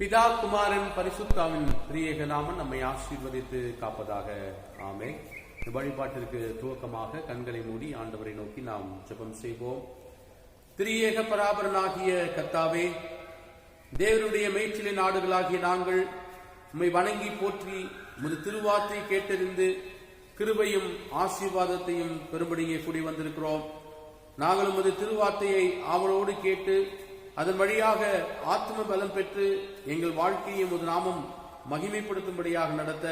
பிதா குமாரன் பரிசுத்தாவின் திரியேக நாமம் நம்மை ஆசீர்வதித்து காப்பதாக. ஆமே. வழிபாட்டிற்கு துவக்கமாக கண்களை மூடி ஆண்டவரை நோக்கி நாம் ஜெபம் செய்வோம். திரியேக பராபரனாகிய கர்த்தாவே, தேவனுடைய மேய்ச்சலை நாடுகளாகிய நாங்கள் உம்மை வணங்கி போற்றி உமது திருவார்த்தை கேட்டறிந்து கிருபையும் ஆசீர்வாதத்தையும் பெரும்படியே கூடி வந்திருக்கிறோம். நாங்கள் உமது திருவார்த்தையை ஆவலோடு கேட்டு அதன் வழியாக ஆத்ம பலம் பெற்று எங்கள் வாழ்க்கையை உமது நாமம் மகிமைப்படுத்தும்படியாக நடத்த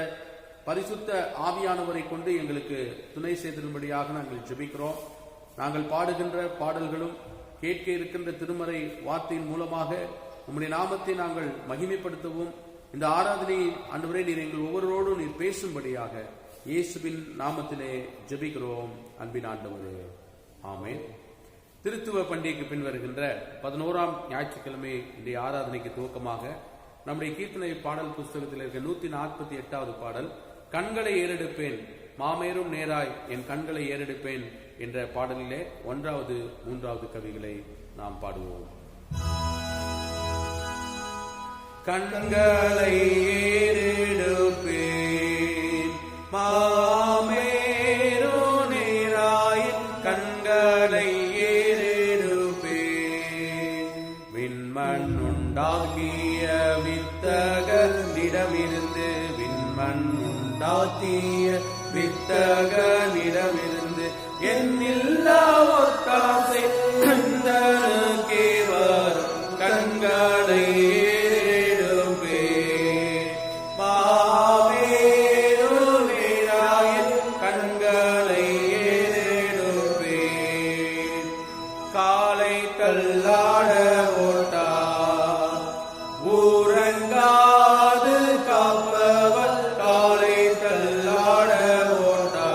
பரிசுத்த ஆவியானவரை கொண்டு எங்களுக்கு துணை செய்திரும்படியாக நாங்கள் ஜெபிக்கிறோம். நாங்கள் பாடுகின்ற பாடல்களும் கேட்க இருக்கின்ற திருமறை வார்த்தையின் மூலமாக உம்முடைய நாமத்தை நாங்கள் மகிமைப்படுத்தவும் இந்த ஆராதனையை ஆண்டவரே நீர் எங்கள் ஒவ்வொருவரோடும் நீர் பேசும்படியாக இயேசுவின் நாமத்திலே ஜெபிக்கிறோம் அன்பின் ஆண்டவரே. ஆமென். திருத்துவ பண்டிகைக்கு பின் வருகின்ற 11ஆம் ஞாயிற்றுக்கிழமை இன்றைய ஆராதனைக்கு துவக்கமாக நம்முடைய கீர்த்தனை பாடல் புஸ்தகத்தில் இருக்க 148வது பாடல், கண்களை ஏறெடுப்பேன் மாமேரும் நேராய் என் கண்களை ஏறெடுப்பேன் என்ற பாடலிலே 1வது 3வது கவிகளை நாம் பாடுவோம். கண்களை ஏறெடுப்பேன் மாமேரு நேராய் கண்களை விண்மண்ணுண்டாக்கிய வித்தகனிடமிருந்து விண்மண்ணுண்டாக்கிய வித்தகனிடமிருந்து என்னில்லா ஒத்தாசை கந்தனுக்கே வரும் கண்களை ஏறெடுப்பேன் மாமேரு நேராய் கண்களை ஏறெடுப்பேன். காலை தள்ளாட ஊரங்காது காப்பவர் காலை தள்ளாட ஓட்டா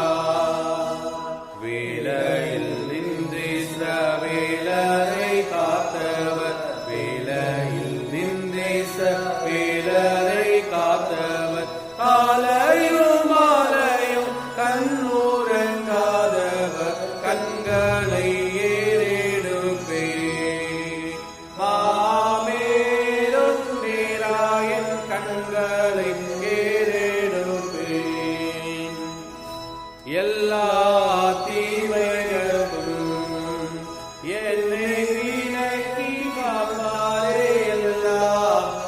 வேலையில் நின்றேச வேலரை காத்தவர் வேலையில் நின்றேச வேலரை காத்தவர் காலையும் மாலையும் கண்ணூரங்காதவர் கண்களை எல்லா தீமைகளுக்கும் என்னை விலக்கி காப்பாரே. எல்லா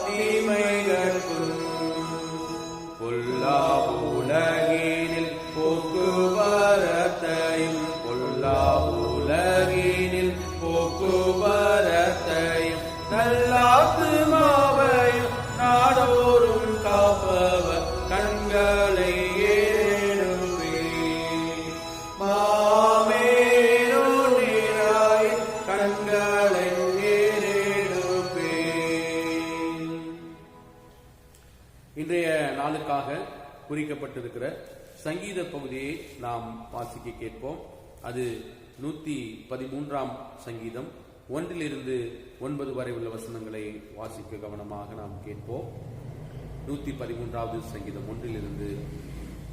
தீமைகளுக்கும் பொல்லா உலகினில் போக்குவரத்தையும் பொல்லா உலகினில் போக்குவரத்தையும் நல்லாத்துமாவையும் நாடோறும் காப்பவர் கண்களை இன்றைய நாளுக்காக குறிக்கப்பட்டிருக்கிற சங்கீத பகுதியை நாம் வாசிக்க கேட்போம். அது 113ஆம் சங்கீதம் 1 to 9 வரை உள்ள வசனங்களை வாசிக்க கவனமாக நாம் கேட்போம். 113வது சங்கீதம் 1 to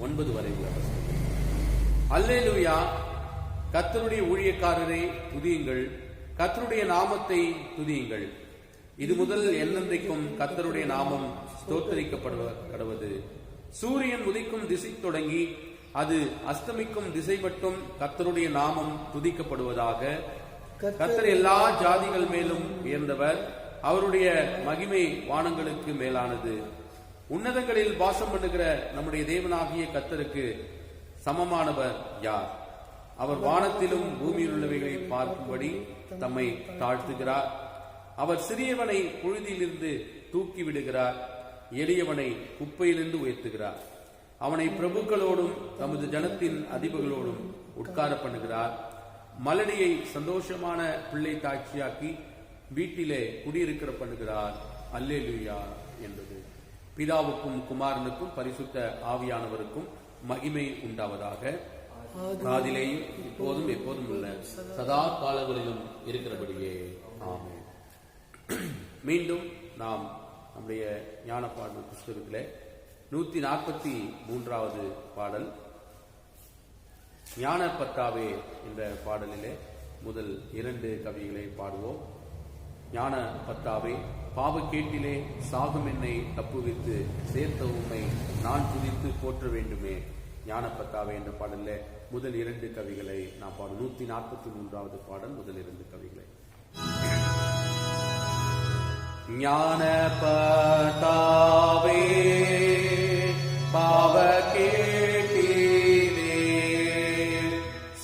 9 வரை உள்ள வசனங்கள். அல்லேலூயா, கர்த்தருடைய ஊழியக்காரரை துதியுங்கள், கர்த்தருடைய நாமத்தை துதியுங்கள். இது முதல் என்னென்றைக்கும் கர்த்தருடைய நாமம் ஸ்தோத்தரிக்கப்படுவது. சூரியன் உதிக்கும் திசை தொடங்கி அது அஸ்தமிக்கும் திசை மட்டும் கர்த்தருடைய நாமம் துதிக்கப்படுவதாக. கர்த்தர் எல்லா ஜாதிகள் மேலும் உயர்ந்தவர், அவருடைய மகிமை வானங்களுக்கு மேலானது. உன்னதங்களில் வாசம் பண்ணுகிற நம்முடைய தேவனாகிய கர்த்தருக்கு சமமானவர் யார்? அவர் வானத்திலும் பூமியில் உள்ளவைகளை பார்க்கும்படி தம்மை தாழ்த்துகிறார். அவர் சிறியவனை புழுதியிலிருந்து தூக்கி விடுகிறார், எளியவனை குப்பையிலிருந்து உயர்த்துகிறார். அவனை பிரபுக்களோடும் தமது ஜனத்தின் அதிபர்களோடும் உட்கார பண்ணுகிறார். மலடியை சந்தோஷமான பிள்ளை தாட்சியாக்கி வீட்டிலே குடியிருக்கிற பண்ணுகிறார். அல்லேலூயா என்பது. பிதாவுக்கும் குமாரனுக்கும் பரிசுத்த ஆவியானவருக்கும் மகிமை உண்டாவதாக. ஆதியிலேயும் இப்போதும் எப்போதும் உள்ள சதா காலங்களிலும் இருக்கிறபடியே ஆமென். மீண்டும் நாம் நம்முடைய ஞான பாடல் புஸ்தகத்திலே 143வது பாடல் ஞான பத்தாவே என்ற பாடலிலே முதல் 2 கவிகளை பாடுவோம். ஞான பத்தாவே பாவக்கேட்டிலே சாகும் என்னை தப்புவித்து சேர்த்த உம்மை நான் துதித்து போற்ற வேண்டுமே. ஞானப்பத்தாவே என்ற பாடல்ல முதல் 2 கவிகளை நான் பாடும். 143வது பாடல் முதல் 2 கவிகளை. ஞானப்பத்தாவே பாவக்கேட்டிலே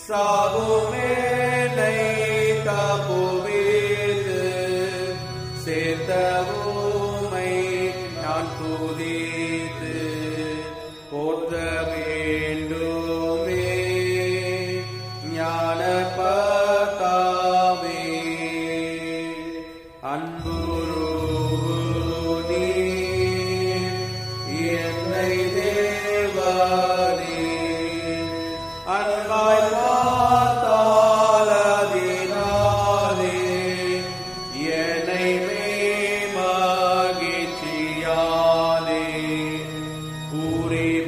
சாகும் என்னை தப்புவித்து சேர்த்த உம்மை நான் துதித்து போற்ற வேண்டுமே. ஞானப்பத்தாவே அன்புருவு நீர் என்னை தேவனே அன்பாய் பார்த்தாலதினாலே என்னை மகிழ்ச்சியாலே பூரிப்பாக்குவே.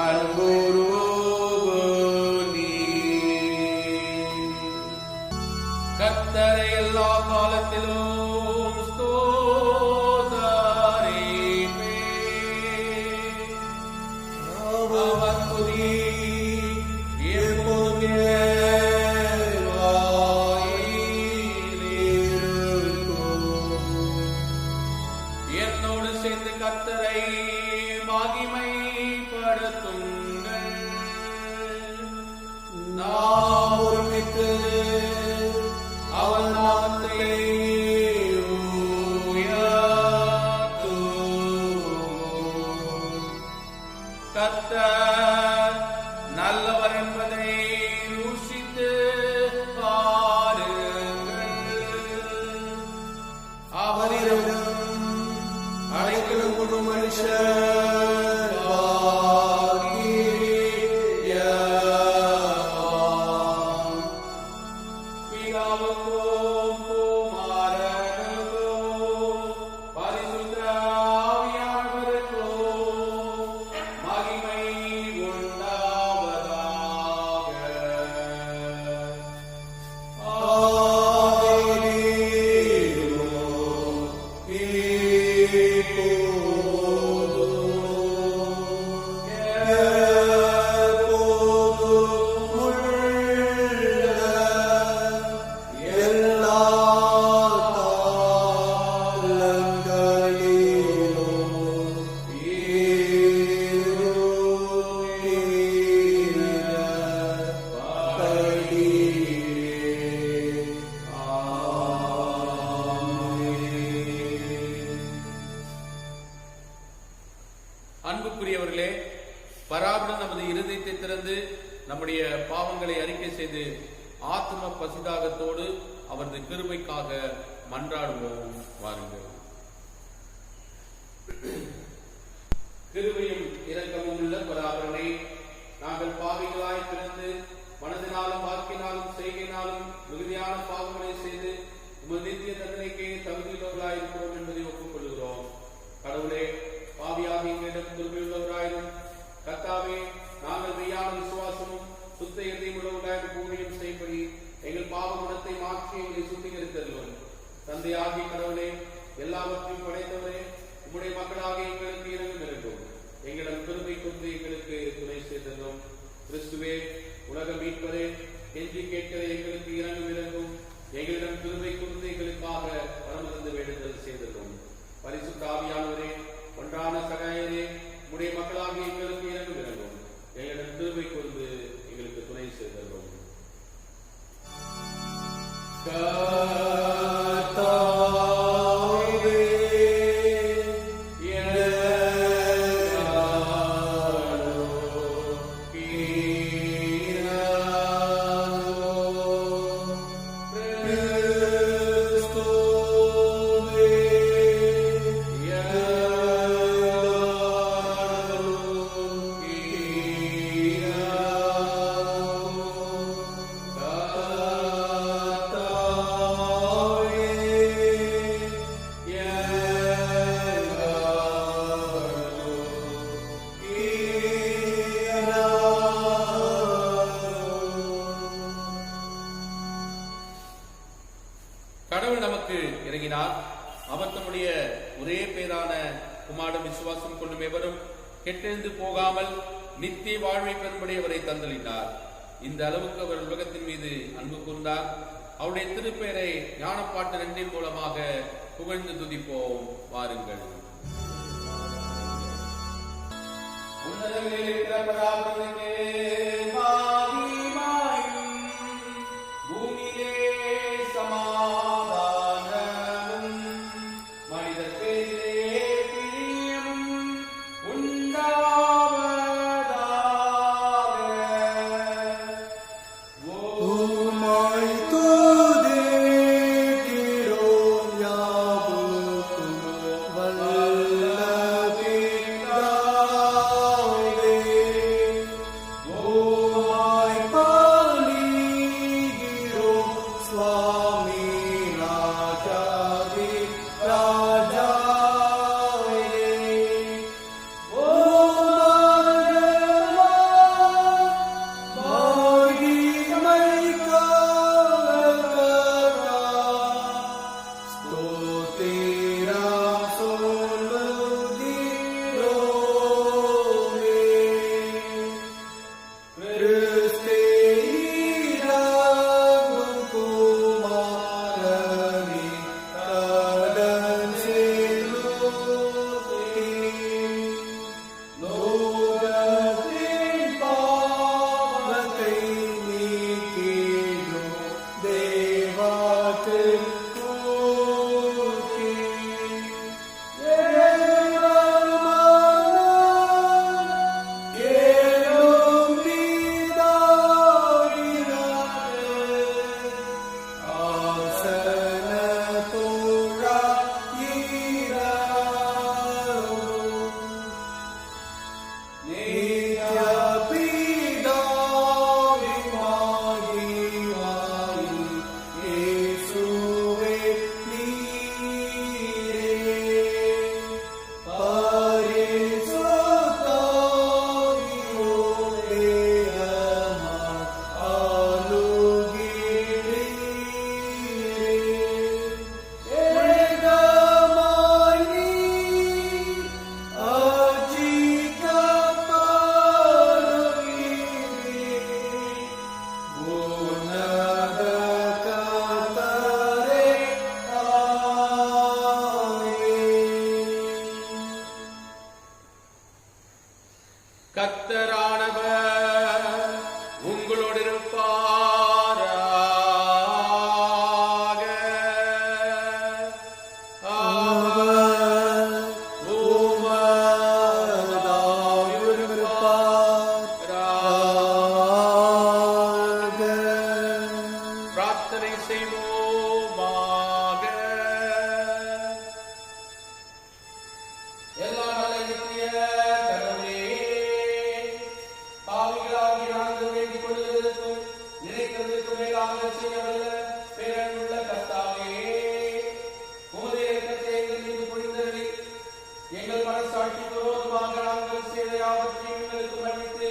அன்புருவு நீர் கர்த்தரை எல்லா காலத்திலும் ஸ்தோத்தரிப்பேன். அவர் துதி எப்போதும் என் வாயில் இருக்கும். என்னோடு சேர்ந்து கர்த்தரை மகிமைப்படுத்துங்கள். நாம் ஒருமித்து அவன் நாமத்தை உயர்த்துவோம். கர்த்தர் நல்லவர் என்பதை ருசித்து பாருங்கள். அவரிடம் அழைக்கலும் ஒரு மனுஷர் பாக்கியவான். பிதாவுக்கும் குமாரனுக்கும் பரிசுத்த ஆவியானவருக்கும் மகிமை உண்டாவதாக. அன்புக்குரியவர்களே, பராபரன் நமது இருதயத்தை திறந்து நம்முடைய பாவங்களை அறிக்கை செய்து ஆத்ம பசிதாகத்தோடு அவரது கிருபைக்காக மன்றாடுவோம். வாருங்கள். கிருபையும் இரக்கமும் உள்ள பராபரனே, நாங்கள் பாவிகளாய் பிறந்து மனதினாலும் வாக்கினாலும் செய்கையினாலும் மிகுதியான பாவங்களை செய்து உமது நித்திய தண்டனைக்கு தகுதியுள்ளவர்களாய் இருக்கிறோம் என்பதை ஒப்புக்கொள்கிறோம். கடவுளே, பாவியாக எங்களிடம் கிருபையுள்ளவராயிரும். கர்த்தாவே, நாங்கள் மெய்யான விசுவாசமும் சுத்த இதயம் உள்ளவர்களாய் பூமியும் செய்யும்படி எங்கள் பாவ குணத்தை மாற்றி எங்களை சுத்திகரித்தருளும். தந்தையாகிய கடவுளே, எல்லாவற்றையும் படைத்தவரே, உம்முடைய மக்களாக எங்களுக்கு இரங்கும் இருக்கும். எங்களிடம் கிருபை கொண்டு எங்களுக்கு துணை செய்ததும். கிறிஸ்துவே, உலக மீட்பரே, கெஞ்சி கேட்கிற எங்களுக்கு இரங்கும். எங்களிடம் கிருபை கொண்டு எங்களுக்காக பரமந்து வேண்டுதல் செய்ததும். பரிசுத்த ஆவியானவரே, வழங்கினார். அவர் தம்முடைய ஒரே பேரான குமாரன் விசுவாசம் கொள்ளும் எவரும் கெட்டெழுந்து போகாமல் நித்திய வாழ்வை பெறும்படி அவரை தந்தளினார். இந்த அளவுக்கு அவர் உலகத்தின் மீது அன்பு கூர்ந்தார். அவருடைய திருப்பெயரை ஞானப்பாட்டு 2 மூலமாக புகழ்ந்து துதிப்போம். வாருங்கள். பூமியிலே சமாதானமும் மனிதர் பேரிலே பிரியமும் உண்டாவதாக. உம்மை துதிக்கிறோம் யாவர்க்கும் வல்ல பிதாவே. உம்மை பணிகிறோம் சுவாமி ராஜாதி ராஜாவே. கர்த்தரானவர் உங்களோடு இருப்பாராக. பிரார்த்தனை செய்வோமாக. எல்லா நித்திய கடவுளே, பாவிகளாகி நாங்கள் வேண்டிக் கொள்வதற்கும் நினைக்கிறதற்கும் மேலாக செய்யவல்ல பேரன்புள்ள கர்த்தாவே, உமது இரக்கத்தை எங்கள் மீது பொழிந்தருளி எங்கள் மனசாட்சிக்கு விரோதமாக நாங்கள் செய்த யாவற்றையும் எங்களுக்கு மன்னித்து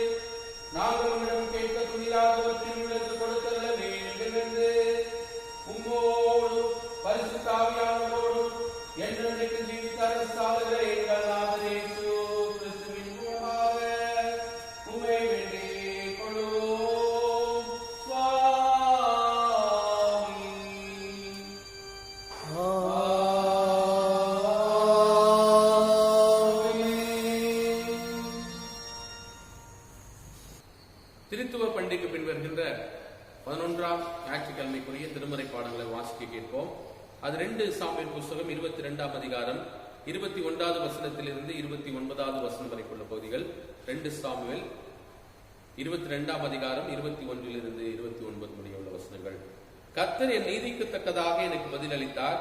நாங்கள் உங்களிடம் கேட்க துணியாதவற்றையும் எங்களுக்கு கொடுத்தருள வேண்டும் என்று உம்மோடு பரிசுத்த ஆவியானவரோடும் என்றென்றைக்கு ஜீவித்த அரசாளுகிற எங்கள் நாதர் இயேசு கிறிஸ்துவின் மூலமாக உம்மை வேண்டிக் கொள்ளுவோம். சுவாமி. திருத்துவ பண்டிகைக்கு பின் வருகின்ற 11ஆம் ஞாயிற்றுக்கிழமைக்குரிய திருமறை பாடங்களை வாசிக்க கேட்போம். அது 2 சாமுவேல் புஸ்தகம் 22ஆம் அதிகாரம் 21வது வசனத்திலிருந்து 29வது வசனம் வரைக்குள்ள பகுதிகள். 2 சாமுவேல் 22ஆம் அதிகாரம் 21லிருந்து 29 முடிய உள்ள வசனங்கள். கர்த்தர் என் நீதிக்கு தக்கதாக எனக்கு பதிலளித்தார்,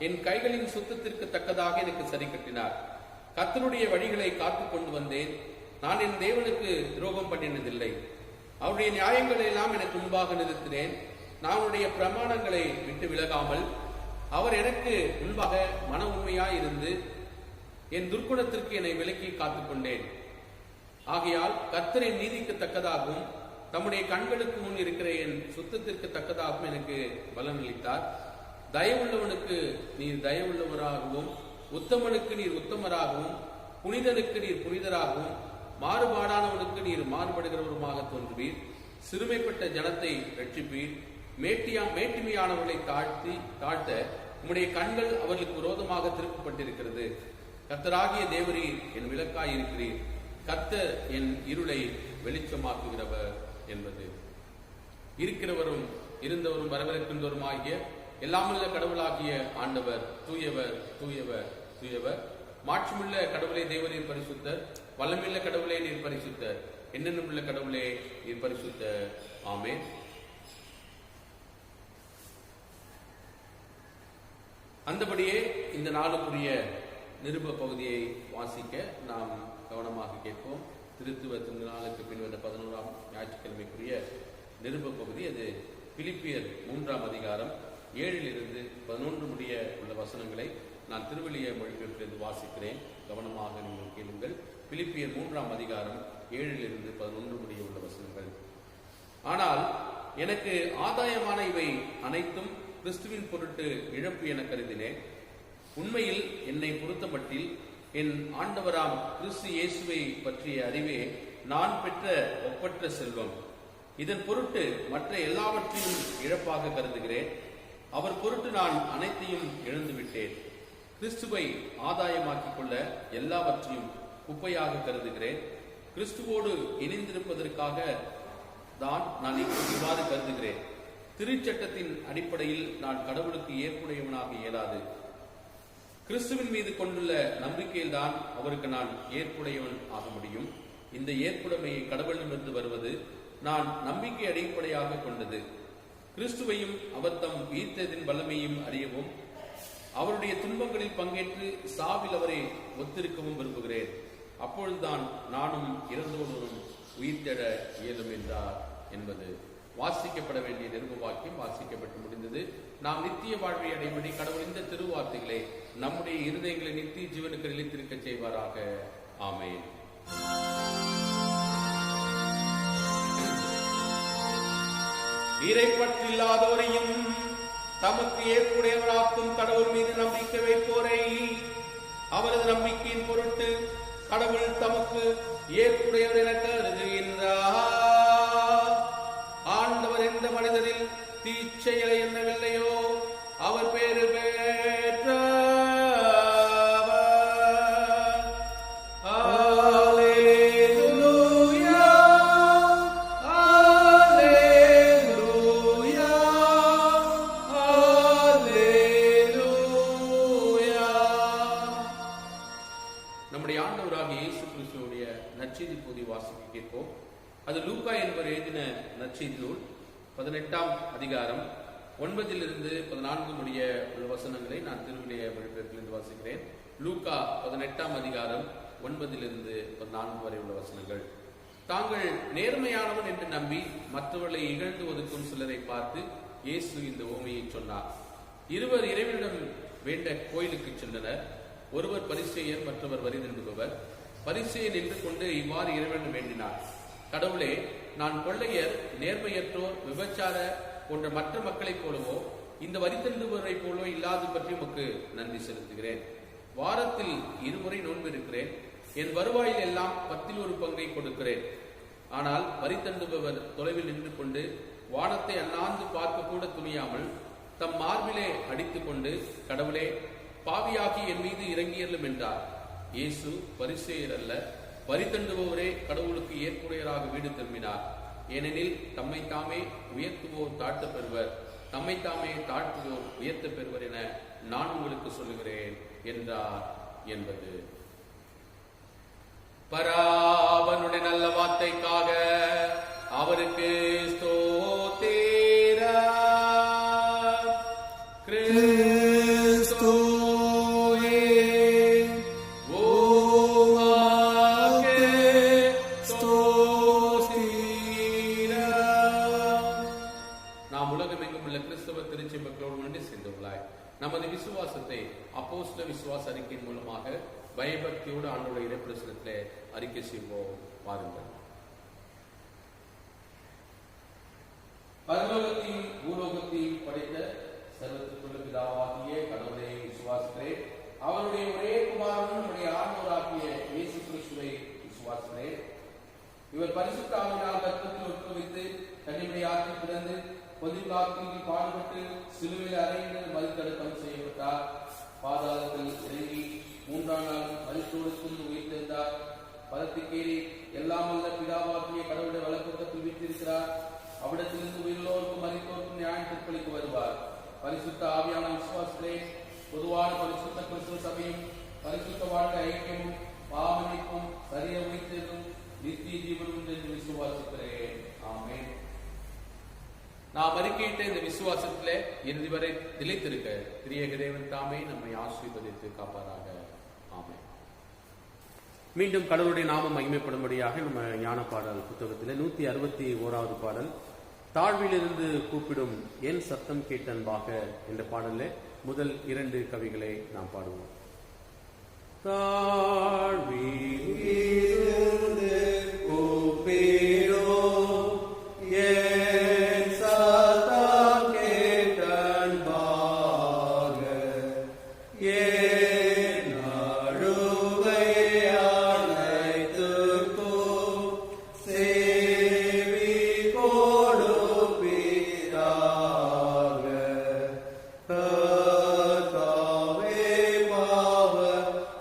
என் கைகளின் சுத்தத்திற்கு தக்கதாக எனக்கு சரி கட்டினார். கர்த்தருடைய வழிகளை காத்து கொண்டு வந்தேன், நான் என் தேவனுக்கு துரோகம் பண்ணினதில்லை. அவருடைய நியாயங்களை எல்லாம் எனக்கு முன்பாக நிறுத்தினேன். நான் அவருடைய பிரமாணங்களை விட்டு விலகாமல் அவர் எனக்கு முன்பாக மன உண்மையாய் இருந்து என் துர்க்குணத்திற்கு என்னை விலக்கி காத்துக்கொண்டேன். ஆகையால் கர்த்தரின் நீதிக்கு தக்கதாகவும் தம்முடைய கண்களுக்கு முன் இருக்கிற என் சுத்தத்திற்கு தக்கதாகவும் எனக்கு பலனளித்தார். தயவுள்ளவனுக்கு நீர் தயவுள்ளவராகவும், உத்தமனுக்கு நீர் உத்தமராகவும், புனிதனுக்கு நீர் புனிதராகவும், மாறுபாடானவனுக்கு நீர் மாறுபடுகிறவருமாக தோன்றுவீர். சிறுமைப்பட்ட ஜனத்தை ரட்சிப்பீர். மேட்டிமையானவர்களை தாழ்த்த உம்முடைய கண்கள் அவர்களுக்கு விரோதமாக திருப்பப்பட்டிருக்கிறது. கர்த்தராகிய தேவரீர் என் விளக்காய் இருக்கிறீர். கர்த்தர் என் இருளை வெளிச்சமாக்குகிறவர் என்பது. இருக்கிறவரும் இருந்தவரும் வரவிருக்கின்றவருமாகிய எல்லாமுள்ள கடவுளாகிய ஆண்டவர் தூயவர், தூயவர், தூயவர். மாட்சிமுள்ள கடவுளே தேவரீர் பரிசுத்தர். வல்லமுள்ள கடவுளே நீர் பரிசுத்தர். என்னென்னுமுள்ள கடவுளே நீர் பரிசுத்தர். ஆமென். அந்தபடியே இந்த நாளுக்குரிய நிருப பகுதியை வாசிக்க நாம் கவனமாக கேட்போம். திருத்துவ திருநாளுக்கு பின் வந்த 11ஆம் ஞாயிற்றுக்கிழமைக்குரிய நிருப பகுதி அது பிலிப்பியர் 3ஆம் அதிகாரம் 7 - 11 முடிய உள்ள வசனங்களை நான் திருவெளிய மொழிபெயர்ப்பிலிருந்து வாசிக்கிறேன். கவனமாக நீங்கள் கேளுங்கள். பிலிப்பியர் 3ஆம் அதிகாரம் 7 - 11 முடிய உள்ள வசனங்கள். ஆனால் எனக்கு ஆதாயமான இவை அனைத்தும் கிறிஸ்துவின் பொருட்டு இழப்பு என கருதினேன். உண்மையில் என்னை பொறுத்தமட்டில் என் ஆண்டவராம் கிறிஸ்து இயேசுவை பற்றிய அறிவே நான் பெற்ற ஒப்பற்ற செல்வம். இதன் பொருட்டு மற்ற எல்லாவற்றையும் இழப்பாக கருதுகிறேன். அவர் பொருட்டு நான் அனைத்தையும் இழந்துவிட்டேன். கிறிஸ்துவை ஆதாயமாக்கிக் கொள்ள எல்லாவற்றையும் குப்பையாக கருதுகிறேன். கிறிஸ்துவோடு இணைந்திருப்பதற்காக தான் நான் இவ்வாறு கருதுகிறேன். திருச்சட்டத்தின் அடிப்படையில் நான் கடவுளுக்கு ஏற்புடையவனாக இயலாது. கிறிஸ்துவின் மீது கொண்டுள்ள நம்பிக்கையில் தான் அவருக்கு நான் ஏற்புடையவன் ஆக முடியும். இந்த ஏற்புடைமையை கடவுளிடமிருந்து வருவது நான் நம்பிக்கை அடிப்படையாக கொண்டது. கிறிஸ்துவையும் அவர் தம் உயிர்த்ததின் வல்லமையும் அறியவும், அவருடைய துன்பங்களில் பங்கேற்று சாவில் அவரை ஒத்திருக்கவும் விரும்புகிறேன். அப்பொழுதுதான் நானும் இறந்தோடும் உயிர்த்தெழ இயலும் என்றார் என்பது. வாசிக்கப்பட வேண்டிய நிருப வாக்கியம் வாசிக்கப்பட்டு முடிந்தது. நாம் நித்திய வாழ்வை அடைபடி கடவுள் இந்த திருவார்த்தைகளை நம்முடைய இருதயங்களை நித்திய ஜீவனுக்கு நிலைத்திருக்க செய்வாராக. ஆமென். இறைப்பற்றில்லாதோரையும் தமக்கு ஏற்புடையவராக்கும் கடவுள் மீது நம்பிக்கை வைப்போரை அவரது நம்பிக்கையின் பொருட்டு கடவுள் தமக்கு ஏற்புடையவர் என கருதுகின்றார். ஆண்டவர் எந்த மனிதரில் தீச்செயலை எண்ணவில்லையோ அவர் பேறு பெற்றவர். நம்முடைய ஆண்டவராகிய இயேசு கிறிஸ்துவுடைய நற்செய்தி பகுதி வாசிக்க கேட்போம். அது லூக்கா என்பவர் எழுதின நற்செய்தி நூல் 18ஆம் அதிகாரம் 9 - 14 முடிய உள்ள வசனங்களை நான் திருவிழைய மொழிபெயர்ப்பிலிருந்து வாசிக்கிறேன். லூக்கா 18ஆம் அதிகாரம் 9 - 14 வரை உள்ள வசனங்கள். தாங்கள் நேர்மையானவன் என்று நம்பி மற்றவர்களை இகழ்ந்து ஒதுக்கும் சிலரை பார்த்து இயேசு இந்த உவமையை சொன்னார். இருவர் இறைவனிடம் வேண்ட கோயிலுக்கு சென்றனர். ஒருவர் பரிசேயர், மற்றவர் வரி தண்டுபவர். பரிசேயர் நின்று கொண்டு இவ்வாறு இறைவனிடம் வேண்டினார்: கடவுளே, நான் கொள்ளையர், நேர்மையற்றோர், விபச்சார போன்ற மற்ற மக்களைப் போலவோ இந்த வரி தண்டுபவரை போலவோ இல்லாது பற்றி உமக்கு நன்றி செலுத்துகிறேன். வாரத்தில் 2 முறை நோன்பு இருக்கிறேன். என் வருவாயில் எல்லாம் 10 பங்கை கொடுக்கிறேன். ஆனால் வரி தண்டுபவர் தொலைவில் நின்று கொண்டு வானத்தை அண்ணாந்து பார்க்க கூட துணியாமல் தம் மார்பிலே அடித்துக் கொண்டு, கடவுளே, பாவியாகி என் மீது இறங்கியலும் என்றார். இயேசு பரிசேயர் அல்ல, வரி தண்டுபவரே கடவுளுக்கு ஏற்புடையராக வீடு திரும்பினார். ஏனெனில் தம்மை தாமே உயர்த்துவோர் தாழ்த்த பெறுவர், தம்மை தாமே தாழ்த்துவோர் உயர்த்த பெறுவர் என நான் உங்களுக்கு சொல்லுகிறேன் என்றார் என்பது. பராவனுடைய நல்ல வார்த்தைக்காக அவருக்கு ஸ்தோத்திரம். நமது விசுவாசத்தை அப்போஸ்தல விசுவாச அறிக்கையின் மூலமாக பயபக்தியோடு ஆண்டவருடைய இறைப்பிரசனத்திலே அறிக்கை செய்வோம். பாருங்கள். பரலோகத்தையும் பூலோகத்தையும் படைத்த சர்வத்திற்குள்ள பிதாவாகிய கடவுளை விசுவாசிக்கிறேன். அவருடைய ஒரே குமாரன் நம்முடைய ஆண்டவராகிய இயேசு கிறிஸ்துவை விசுவாசிக்கிறேன். இவர் பரிசுத்த ஆவியினால் கர்ப்பத்தில் உட்பவித்து கன்னிமரியாற்றில் பிறந்து பொதுவாக்கில் பாடுபட்டு சிலுவையில் அறைந்து மறுதடுக்கம் செய்யப்பட்டார். பாதாளத்தில் இறங்கி 3ஆம் நாள் மரித்தோருக்கும் உயிர்த்தெழுந்தார். பரத்துக்கேறி எல்லாம் அல்ல பிதாவாகிய கடவுளுடைய வலப்பக்கத்தில் வீற்றிருக்கிறார். அவ்விடத்திலிருந்து உயிரோருக்கும் மரித்தோருக்கும் நியாயம் தீர்ப்பளிக்க வருவார். பரிசுத்த ஆவியான விசுவாசத்திலே பொதுவான பரிசுத்த கிறிஸ்துவ சபையும் பரிசுத்த வாழ்க்கை ஐக்கியமும் பாவமன்னிப்பும் சரீர உயிர்த்தெழும் நித்திய ஜீவனும் என்று விசுவாசிக்கிறேன். ஆமென். நாம் அறிக்கையிட்ட இந்த விசுவாசத்திலே இறுதி வரை நிலைத்திருக்க திரியேக தேவன் தாமே நம்மை ஆசீர்வதித்து காப்பாராக. ஆமென். மீண்டும் கடவுளுடைய நாமம் மகிமைப்படும்படியாக நம்ம ஞான பாடல் புத்தகத்திலே 161வது பாடல், தாழ்விலிருந்து கூப்பிடும் என் சத்தம் கேட்டன்பாக என்ற பாடலில் முதல் 2 கவிகளை நாம் பாடுவோம். தாழ்விலிருந்து கூப்பிடும் என் சத்தம் கேட்டன்பாக என் அழுகை அனைத்துக்கும் செவி கொடுப்பீராக. கர்த்தாவே பாவ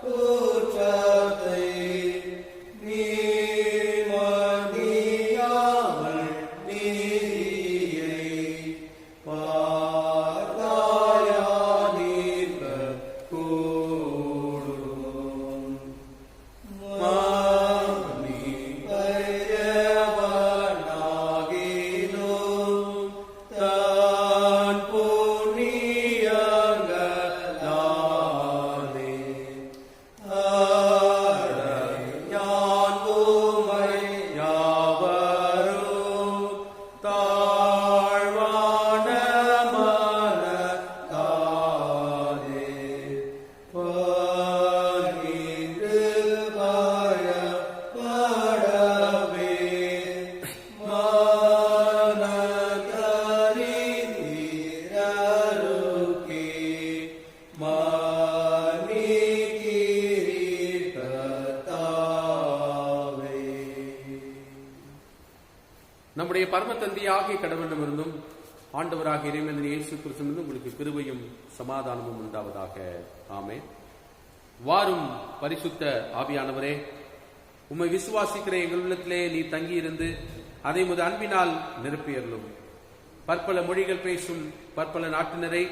குற்றத்தை நீர் மன்னியாமல் நீதியை பார்த்தாயா நீர்கள் கூடும். மன்னிப்பையவனாகினும் தான் புண்ணியங்களாலே யான் உம்மை யாவரும் தாழ்வான மனத்தாலே பணிந்து பயப்படவே மனதறிந்தீரருகே மன்னிக்கிறீர் கர்த்தாவே. நம்முடைய பரம தந்தையாகிய கடவுளிடமிருந்தும் ஆண்டவராகிய இறைவன் இயேசு கிறிஸ்துவிலிருந்து உங்களுக்கு கிருபையும் சமாதானமும் உண்டாவதாக. ஆமென். வாரும் பரிசுத்த ஆவியானவரே, உம்மை விசுவாசிக்கிற எங்கள் உள்ளத்திலே நீ தங்கியிருந்து அதை உமது அன்பினால் நிரப்பியருளும். பற்பல மொழிகள் பேசும் பற்பல நாட்டினரை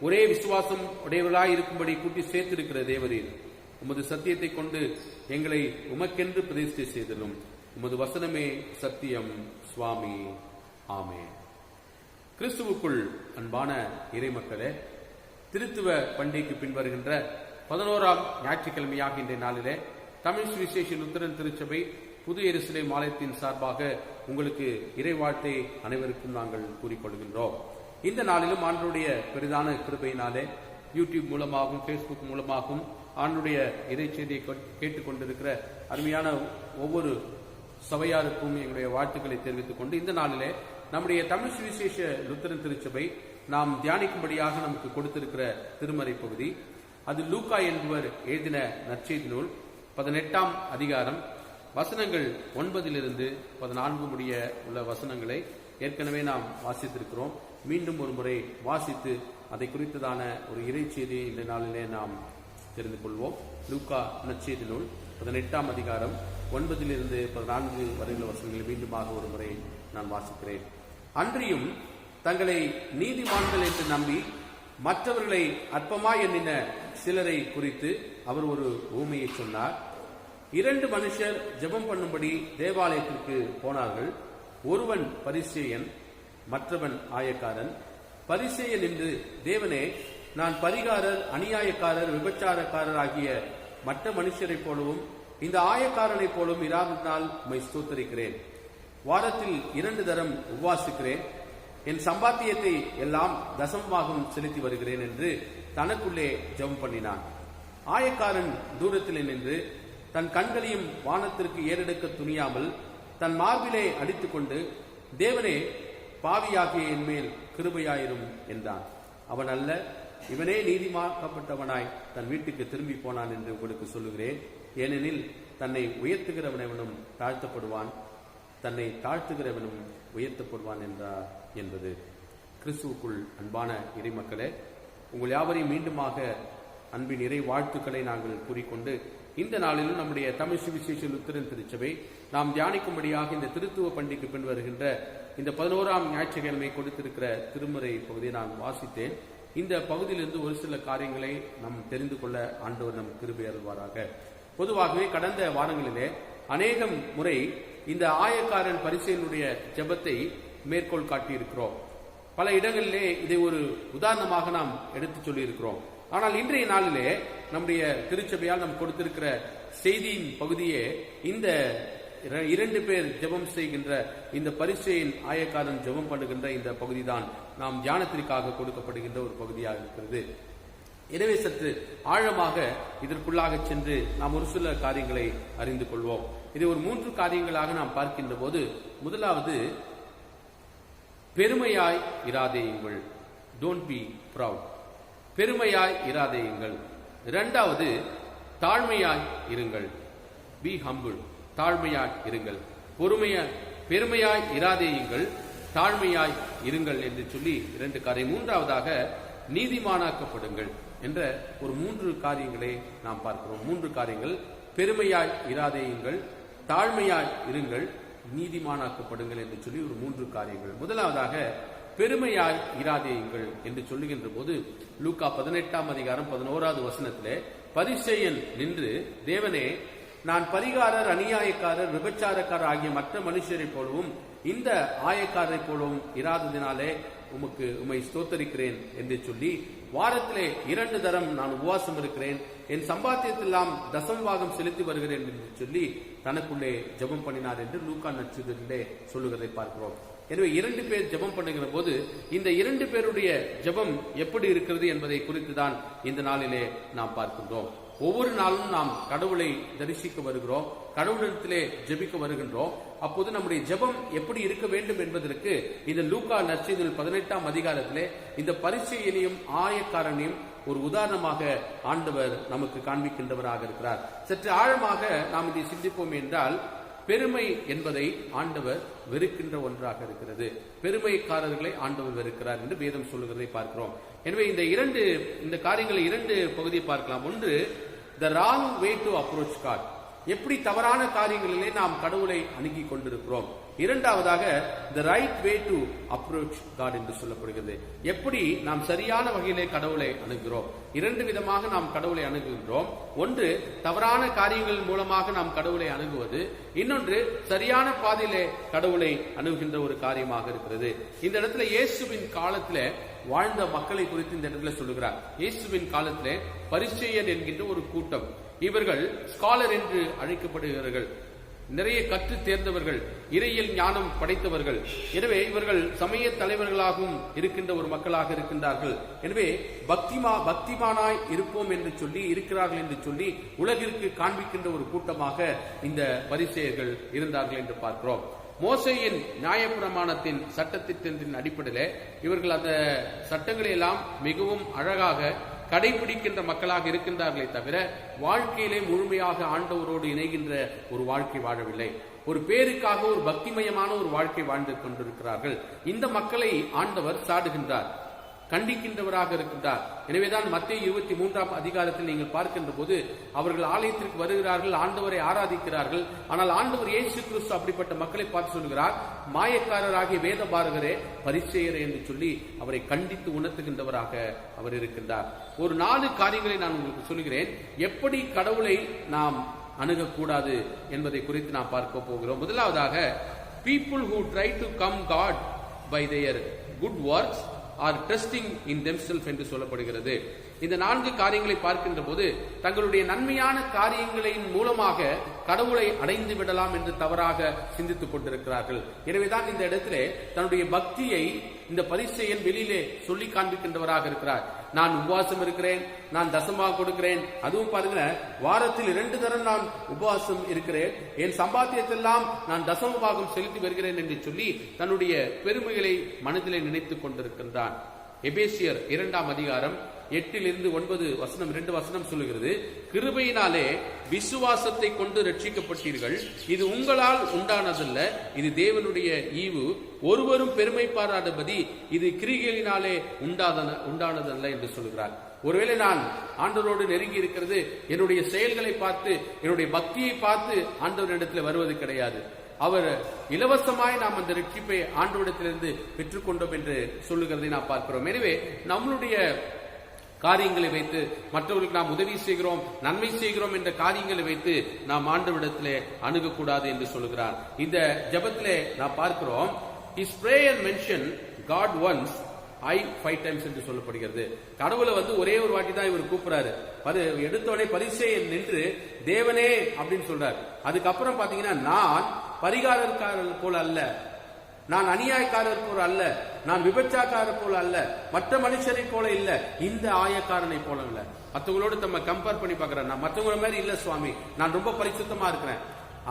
ஒரே விசுவாசம் உடையவர்களாய் இருக்கும்படி கூட்டி சேர்த்திருக்கிற தேவரீர், உமது சத்தியத்தை கொண்டு எங்களை உமக்கென்று பிரதிஷ்டை செய்தலும். உமது வசனமே சத்தியம். சுவாமி. ஆமென். கிறிஸ்துவுக்குள் அன்பான இறைமக்களே, திருத்துவ பண்டிகைக்கு பின்வருகின்ற 11ஆம் ஞாயிற்றுக்கிழமையாக இன்றைய நாளிலே தமிழ் சுவிசேஷ லுத்தரன் திருச்சபை புது எருசலேம் ஆலயத்தின் சார்பாக உங்களுக்கு இறைவாழ்த்தை அனைவருக்கும் நாங்கள் கூறிக்கொள்கின்றோம். இந்த நாளிலும் ஆண்டவருடைய பெரிதான கிருபையினாலே யூடியூப் மூலமாகவும் ஃபேஸ்புக் மூலமாகவும் ஆண்டவருடைய இறை செய்தியை கேட்டுக்கொண்டிருக்கிற அருமையான ஒவ்வொரு சபையாருக்கும் எங்களுடைய வாழ்த்துக்களை தெரிவித்துக் கொண்டு இந்த நாளிலே நம்முடைய தமிழ் சுவிசேஷ லுத்தரன் திருச்சபை நாம் தியானிக்கும்படியாக நமக்கு கொடுத்திருக்கிற திருமறை பகுதி, அது லூக்கா என்பவர் எழுதின நற்செய்தி நூல் 18ஆம் அதிகாரம் வசனங்கள் 9 14 முடிய உள்ள வசனங்களை ஏற்கனவே நாம் வாசித்திருக்கிறோம். மீண்டும் ஒரு முறை வாசித்து அதை குறித்ததான ஒரு இறைச்செய்தியை இந்த நாளிலே நாம் தெரிந்து கொள்வோம். லூக்கா நற்செய்தி நூல் 18ஆம் அதிகாரம் 9 14 வரையுள்ள வசனங்களை மீண்டுமாக ஒரு முறை நான் வாசிக்கிறேன். அன்றியும் தங்களை நீதிமான்கள் என்று நம்பி மற்றவர்களை அற்பமாய் எண்ணின சிலரை குறித்து அவர் ஒரு ஊமையை சொன்னார். 2 மனுஷர் ஜெபம் பண்ணும்படி தேவாலயத்திற்கு போனார்கள். ஒருவன் பரிசேயன், மற்றவன் ஆயக்காரன். பரிசேயன் என்று, தேவனே, நான் பரிகாரர், அநியாயக்காரர், விபச்சாரக்காரர் ஆகிய மற்ற மனுஷரைப் போலவும் இந்த ஆயக்காரனைப் போலவும் இராததினால் உம்மை ஸ்தோத்தரிக்கிறேன். வாரத்தில் 2 தரம் உபவாசிக்கிறேன். என் சம்பாத்தியத்தை எல்லாம் தசமமாகவும் செலுத்தி வருகிறேன் என்று தனக்குள்ளே ஜெபம் பண்ணினான். ஆயக்காரன் தூரத்திலே நின்று தன் கண்களையும் வானத்திற்கு ஏறெடுக்க துணியாமல் தன் மார்பிலே அடித்துக்கொண்டு, தேவனே, பாவியாகிய என் மேல் கிருபையாயிரும் என்றான். அவன் அல்ல, இவனே நீதிமாக்கப்பட்டவனாய் தன் வீட்டுக்கு திரும்பி போனான் என்று உங்களுக்கு சொல்லுகிறேன். ஏனெனில் தன்னை உயர்த்துகிறவனவனும் தாழ்த்தப்படுவான், தன்னை தாழ்த்துகிறவனும் உயர்த்தப்படுவான் என்றார் என்பது. கிறிஸ்துவுக்குள் அன்பான இறைமக்களே, உங்கள் யாவரையும் மீண்டுமாக அன்பின் இறை வாழ்த்துக்களை நாங்கள் கூறிக்கொண்டு, இந்த நாளிலும் நம்முடைய தமிழ் சுவிசேஷ லுத்தரன் திருச்சபை நாம் தியானிக்கும்படியாக இந்த திருத்துவ பண்டிகைக்கு பின் வருகின்ற இந்த 11ஆம் ஞாயிற்றுக்கிழமை கொடுத்திருக்கிற திருமுறை பகுதியை நான் வாசித்தேன். இந்த பகுதியிலிருந்து ஒரு சில காரியங்களை நாம் தெரிந்து கொள்ள ஆண்டவர் நம் கிருபை அருள்வாராக. பொதுவாகவே கடந்த வாரங்களிலே அநேகம் முறை இந்த ஆயக்காரன் பரிசேயனுடைய ஜெபத்தை மேற்கோள் காட்டியிருக்கிறோம். பல இடங்களிலே இதை ஒரு உதாரணமாக நாம் எடுத்து சொல்லி இருக்கிறோம். ஆனால் இன்றைய நாளிலே நம்முடைய திருச்சபையால் நாம் கொடுத்திருக்கிற செய்தியின் பகுதியே இந்த 2 பேர் ஜெபம் செய்கின்ற இந்த பரிசேயன் ஆயக்காரன் ஜெபம் பண்ணுகின்ற இந்த பகுதிதான் நாம் தியானத்திற்காக கொடுக்கப்படுகின்ற ஒரு பகுதியாக இருக்கிறது. எனவே சற்று ஆழமாக இதற்குள்ளாக சென்று நாம் ஒரு சில காரியங்களை அறிந்து கொள்வோம். இதை ஒரு 3 காரியங்களாக நாம் பார்க்கின்ற போது, முதலாவது பெருமையாய் இராதேயுங்கள், டோன்ட் பி ப்ரவுட், பெருமையாய் இராதேயுங்கள். இரண்டாவது தாழ்மையாய் இருங்கள், பி ஹம்பிள், தாழ்மையாய் இருங்கள். பெருமையாய் இராதேயுங்கள், தாழ்மையாய் இருங்கள் என்று சொல்லி 2 காரியம். மூன்றாவதாக நீதிமானாக்கப்படுங்கள் என்ற ஒரு 3 காரியங்களை நாம் பார்க்கிறோம். 3 காரியங்கள்: பெருமையாய் இராதேயுங்கள், தாழ்மையாய் இருங்கள், நீதிமானாக்கப்படுங்கள் என்று சொல்லி ஒரு 3 காரியங்கள். முதலாவதாக பெருமையாய் இராதேயுங்கள் என்று சொல்லுகின்ற போது, லூக்கா 18ஆம் அதிகாரம் 11வது வசனத்திலே பரிசேயன் நின்று, தேவனே, நான் பரிகாரர், அநியாயக்காரர், விபச்சாரக்காரர் ஆகிய மற்ற மனுஷரை போலவும் இந்த ஆயக்காரரை போலவும் இராததினாலே உம்மை ஸ்தோத்தரிக்கிறேன் என்று சொல்லி, வாரத்திலே 2 தரம் நான் உபவாசம் இருக்கிறேன், என் சம்பாத்தியத்தெல்லாம் தசமபாகம் செலுத்தி வருகிறேன் என்று சொல்லி தனக்குள்ளே ஜெபம் பண்ணினார் என்று லூக்கா நற்செய்தியிலே சொல்லுகிறதை பார்க்கிறோம். எனவே 2 பேர் ஜெபம் பண்ணுகிற போது இந்த 2 பேருடைய ஜெபம் எப்படி இருக்கிறது என்பதை குறித்துதான் இந்த நாளிலே நாம் பார்க்கின்றோம். ஒவ்வொரு நாளும் நாம் கடவுளை தரிசிக்க வருகிறோம், கடவுளிடத்திலே ஜெபிக்க வருகின்றோம். அப்போது நம்முடைய ஜெபம் எப்படி இருக்க வேண்டும் என்பதற்கு இந்த லூக்கா நற்செய்தியில் 18ஆம் அதிகாரத்திலே இந்த பரிசேயனையும் ஆயக்காரனையும் ஒரு உதாரணமாக ஆண்டவர் நமக்கு காண்பிக்கின்றவராக இருக்கிறார். சற்று ஆழமாக நாம் இதை சிந்திப்போம் என்றால், பெருமை என்பதை ஆண்டவர் வெறுக்கின்ற ஒன்றாக இருக்கிறது. பெருமைக்காரர்களை ஆண்டவர் வெறுக்கிறார் என்று வேதம் சொல்லுகிறதை பார்க்கிறோம். எனவே இந்த காரியங்களை 2 பகுதியை பார்க்கலாம். ஒன்று, the wrong way to approach God, எப்படி தவறான காரியங்களிலே நாம் கடவுளை அணுகி கொண்டிருக்கிறோம். இரண்டாவதாக the right way to approach God என்று சொல்லப்படுகிறது, எப்படி நாம் சரியான வகையிலே கடவுளை அணுகிறோம். 2 விதமாக நாம் கடவுளை அணுகுகின்றோம். ஒன்று, தவறான காரியங்கள் மூலமாக நாம் கடவுளை அணுகுவது, இன்னொன்று சரியான பாதையிலே கடவுளை அணுகுகின்ற ஒரு காரியமாக இருக்கிறது. இந்த இடத்துல இயேசுவின் காலத்திலே வாழ்ந்த மக்களை குறித்து இந்த இடத்துல சொல்லுகிறார். இயேசுவின் காலத்திலே பரிசேயர் என்கின்ற ஒரு கூட்டம், இவர்கள் ஸ்காலர் என்று அழைக்கப்படுகிறார்கள், நிறைய கற்று தேர்ந்தவர்கள், இறையியல் ஞானம் படைத்தவர்கள். எனவே இவர்கள் சமய தலைவர்களாகவும் இருக்கின்ற ஒரு மக்களாக இருக்கின்றார்கள். எனவே பக்திமானாய் இருப்போம் என்று சொல்லி இருக்கிறார்கள் என்று சொல்லி உலகிற்கு காண்பிக்கின்ற ஒரு கூட்டமாக இந்த பரிசேயர்கள் இருந்தார்கள் என்று பார்க்கிறோம். மோசேயின் நியாயப்பிரமாணத்தின் சட்டத்திட்டத்தின் அடிப்படையில் இவர்கள் அந்த சட்டங்களை எல்லாம் மிகவும் அழகாக கடைபிடிக்கின்ற மக்களாக இருக்கின்றார்களே தவிர வாழ்க்கையிலே முழுமையாக ஆண்டவரோடு இணைகின்ற ஒரு வாழ்க்கை வாழவில்லை. ஒரு பேருக்காக ஒரு பக்திமயமான ஒரு வாழ்க்கை வாழ்ந்து கொண்டிருக்கிறார்கள். இந்த மக்களை ஆண்டவர் சாடுகின்றார், கண்டிக்கின்றவராக இருக்கின்றார். எனவேதான் மத்தேயு 23ஆம் அதிகாரத்தில் நீங்கள் பார்க்கின்ற போது அவர்கள் ஆலயத்திற்கு வருகிறார்கள், ஆண்டவரை ஆராதிக்கிறார்கள். ஆனால் ஆண்டவர் இயேசு கிறிஸ்து அப்படிப்பட்ட மக்களை பார்த்து சொல்கிறார், மாயக்காரராகிய வேத பாரகரே, பரிசேயரே என்று சொல்லி அவரை கண்டித்து உணர்த்துகின்றவராக அவர் இருக்கின்றார். ஒரு 4 காரியங்களை நான் உங்களுக்கு சொல்கிறேன், எப்படி கடவுளை நாம் அணுகக்கூடாது என்பதை குறித்து நாம் பார்க்க போகிறோம். முதலாவதாக, people who try to come God by their good works are trusting in themselves என்று சொல்லப்படுகிறது. இந்த 4 காரியங்களை பார்க்கின்ற போது தங்களுடைய நன்மையான காரியங்களின் மூலமாக கடவுளை அடைந்து விடலாம் என்று தவறாக சிந்தித்துக் கொண்டிருக்கிறார்கள். எனவேதான் இந்த இடத்திலே தன்னுடைய பக்தியை இந்த பரிசேயன் வெளியிலே சொல்லி காண்பிக்கின்றவராக இருக்கிறார். நான் உபவாசம் இருக்கிறேன், நான் தசமாக கொடுக்கிறேன், அதுவும் பாருங்க, வாரத்தில் 2 தரம் நான் உபவாசம் இருக்கிறேன், என் சம்பாத்தியத்தெல்லாம் நான் தசமபாகம் செலுத்தி வருகிறேன் என்று சொல்லி தன்னுடைய பெருமைகளை மனதிலே நினைத்துக் கொண்டிருக்கின்றான். எபேசியர் 2ஆம் அதிகாரம் 8 9 வசனம் 2 வசனம் சொல்லுகிறது, கிருபையினாலே விசுவாசத்தை கொண்டு ரட்சிக்கப்பட்டீர்கள், இது உங்களால் உண்டானதல்ல, இது தேவனுடைய ஈவு, ஒருவரும் பெருமை பாராதபடி இது கிரிகளினாலே உண்டானதல்ல என்று சொல்கிறார். ஒருவேளை நான் ஆண்டவரோடு நெருங்கி இருக்கிறது என்னுடைய செயல்களை பார்த்து, என்னுடைய பக்தியை பார்த்து ஆண்டவரிடத்தில் வருவது கிடையாது. அவர் இலவசமாய் நாம் அந்த ரட்சிப்பை ஆண்டவரிடத்திலிருந்து பெற்றுக்கொண்டோம் என்று சொல்லுகிறதை நாம் பார்க்கிறோம். எனவே நம்மளுடைய காரியங்களை வைத்து மற்றவர்களுக்கு நாம் உதவி செய்கிறோம், நன்மை செய்கிறோம் என்ற காரியங்களை வைத்து நாம் ஆண்டவரிடத்திலே அணுகக்கூடாது என்று சொல்லுகிறார். இந்த ஜெபத்திலே நாம் பார்க்கிறோம், his prayer mentioned God once, I 5 times என்று சொல்லப்படுகிறது. கடவுளை ஒரே ஒரு வாட்டி தான் இவர் கூப்பிடுறாரு. எடுத்தோடனே பரிசேயன் நின்று தேவனே அப்படின்னு சொல்றாரு. அதுக்கப்புறம் பாத்தீங்கன்னா, நான் பரிகாரக்காரர் போல அல்ல, நான் அநியாயக்காரர் போல அல்ல, நான் விபச்சாரக்காரர் போல அல்ல, மற்ற மனுஷரை போல இல்ல, இந்த ஆயக்காரனை போல இல்ல. மற்றவங்களோடு நம்ம கம்பேர் பண்ணி பார்க்கிறேன். நான் மற்றவங்கள மாதிரி இல்ல சுவாமி, நான் ரொம்ப பரிசுத்தமா இருக்கிறேன்.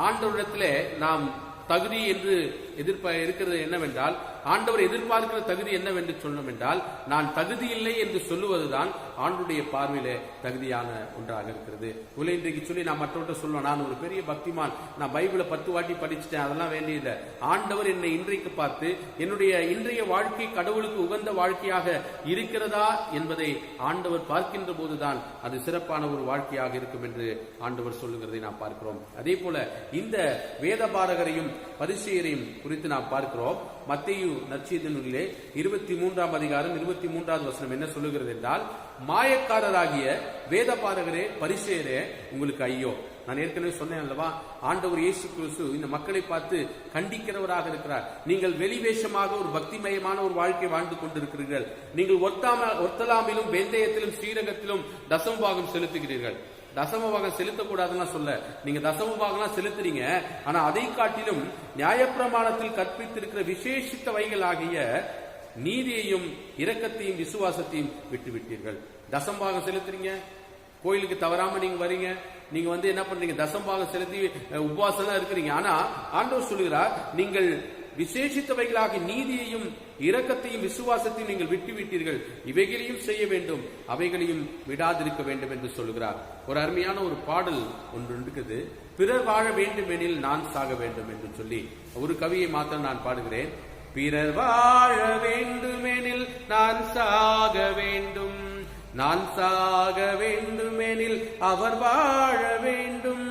ஆண்டவரிடத்திலே நாம் தகுதி என்று இருக்கிறது என்னவென்றால், ஆண்டவர் எதிர்பார்க்கிற தகுதி என்னவென்று சொன்னோம் என்றால், நான் தகுதி இல்லை என்று சொல்லுவதுதான் ஆண்டுடைய பார்வையிலே தகுதியான ஒன்றாக இருக்கிறது. இன்றைக்கு சொல்லி நான் மற்றவர்கிட்ட சொல்லுவேன், நான் ஒரு பெரிய பக்திமான், நான் பைபிளை 10 வாட்டி படிச்சுட்டேன், அதெல்லாம் வேண்டியதில்லை. ஆண்டவர் என்னை இன்றைக்கு பார்த்து என்னுடைய இன்றைய வாழ்க்கை கடவுளுக்கு உகந்த வாழ்க்கையாக இருக்கிறதா என்பதை ஆண்டவர் பார்க்கின்ற போதுதான் அது சிறப்பான ஒரு வாழ்க்கையாக இருக்கும் என்று ஆண்டவர் சொல்லுகிறதை நாம் பார்க்கிறோம். அதே போல இந்த வேத பாரகரையும் பரிசேயரையும் குறித்து நாம் பார்க்கிறோம். மத்தேயு நற்செய்தி நூலிலே 23ஆம் அதிகாரம் 23வது வசனம் என்ன சொல்லுகிறது என்றால், மாயக்காரராகிய வேத பாரகரே பரிசேயரே உங்களுக்கு ஐயோ. நான் ஏற்கனவே சொன்னேன் அல்லவா, ஆண்டவர் இயேசு கிறிஸ்து இந்த மக்களை பார்த்து கண்டிக்கிறவராக இருக்கிறார். நீங்கள் வெளிவேஷமாக ஒரு பக்திமயமான ஒரு வாழ்க்கை வாழ்ந்து கொண்டிருக்கிறீர்கள். நீங்கள் ஒர்த்தலாமிலும் வெந்தயத்திலும் ஸ்ரீரங்கத்திலும் தசமபாகம் செலுத்துகிறீர்கள். தசமபாகம் செலுத்தக்கூடாதுன்னா சொல்ல, நீங்க தசமபாகம் செலுத்துறீங்க. ஆனா அதை காட்டிலும் நியாயப்பிரமாணத்தில் கற்பித்திருக்கிற விசேஷித்த வைகள் ஆகிய நீதியையும் இரக்கத்தையும் விசுவாசத்தையும் விட்டுவிட்டீர்கள். தசமபாகம் செலுத்துறீங்க, கோயிலுக்கு தவறாம நீங்க வரீங்க, நீங்க என்ன பண்றீங்க, தசமபாகம் செலுத்தி உபவாசம் இருக்கிறீங்க. ஆனா ஆண்டவர் சொல்லுகிறார், நீங்கள் விசேஷித்தவைகளாக நீதியையும் இரக்கத்தையும் விசுவாசத்தையும் நீங்கள் விட்டுவிட்டீர்கள், இவைகளையும் செய்ய வேண்டும், அவைகளையும் விடாதிருக்க வேண்டும் என்று சொல்லுகிறார். ஒரு அருமையான ஒரு பாடல் ஒன்று இருக்குது, பிறர் வாழ வேண்டும் எனில் நான் சாக வேண்டும் என்று சொல்லி. ஒரு கவியை மாத்திரம் நான் பாடுகிறேன். பிறர் வாழ வேண்டுமெனில் நான் சாக வேண்டும், நான் சாக வேண்டுமெனில் அவர் வாழ வேண்டும்,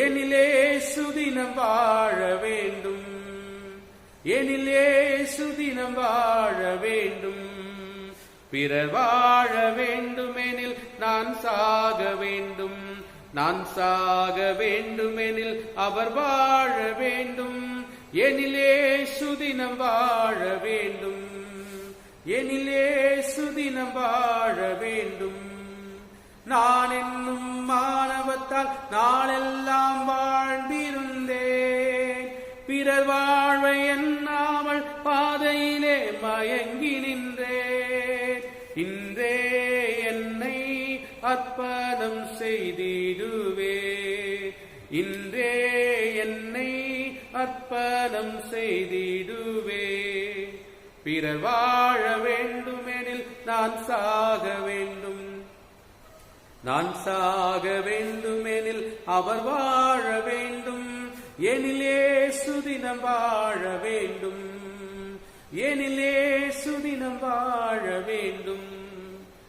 எனிலே சுதினம் வாழ வேண்டும், எனிலே சுதினம் வாழ வேண்டும். பிறர் வாழ வேண்டுமெனில் நான் சாக வேண்டும், நான் சாக வேண்டுமெனில் அவர் வாழ வேண்டும், எனிலே சுதினம் வாழ வேண்டும், எனிலே சுதினம் வாழ வேண்டும். நான் என்னும் மானவத்தால் நாளெல்லாம் வாழ்ந்திருந்தேன், பிறர் வாழ்வை எண்ணாமல் பாதையிலே மயங்கி நின்றேன். இன்றே என்னை அர்ப்பணம் செய்திடுவே, இன்றே என்னை அர்ப்பணம் செய்திடுவே. பிறர் வாழ வேண்டுமெனில் நான் சாக வேண்டும், நான் சாக வேண்டுமெனில் அவர் வாழ வேண்டும், எனிலே சுதினம் வாழ வேண்டும், எனிலே சுதினம் வாழ வேண்டும்.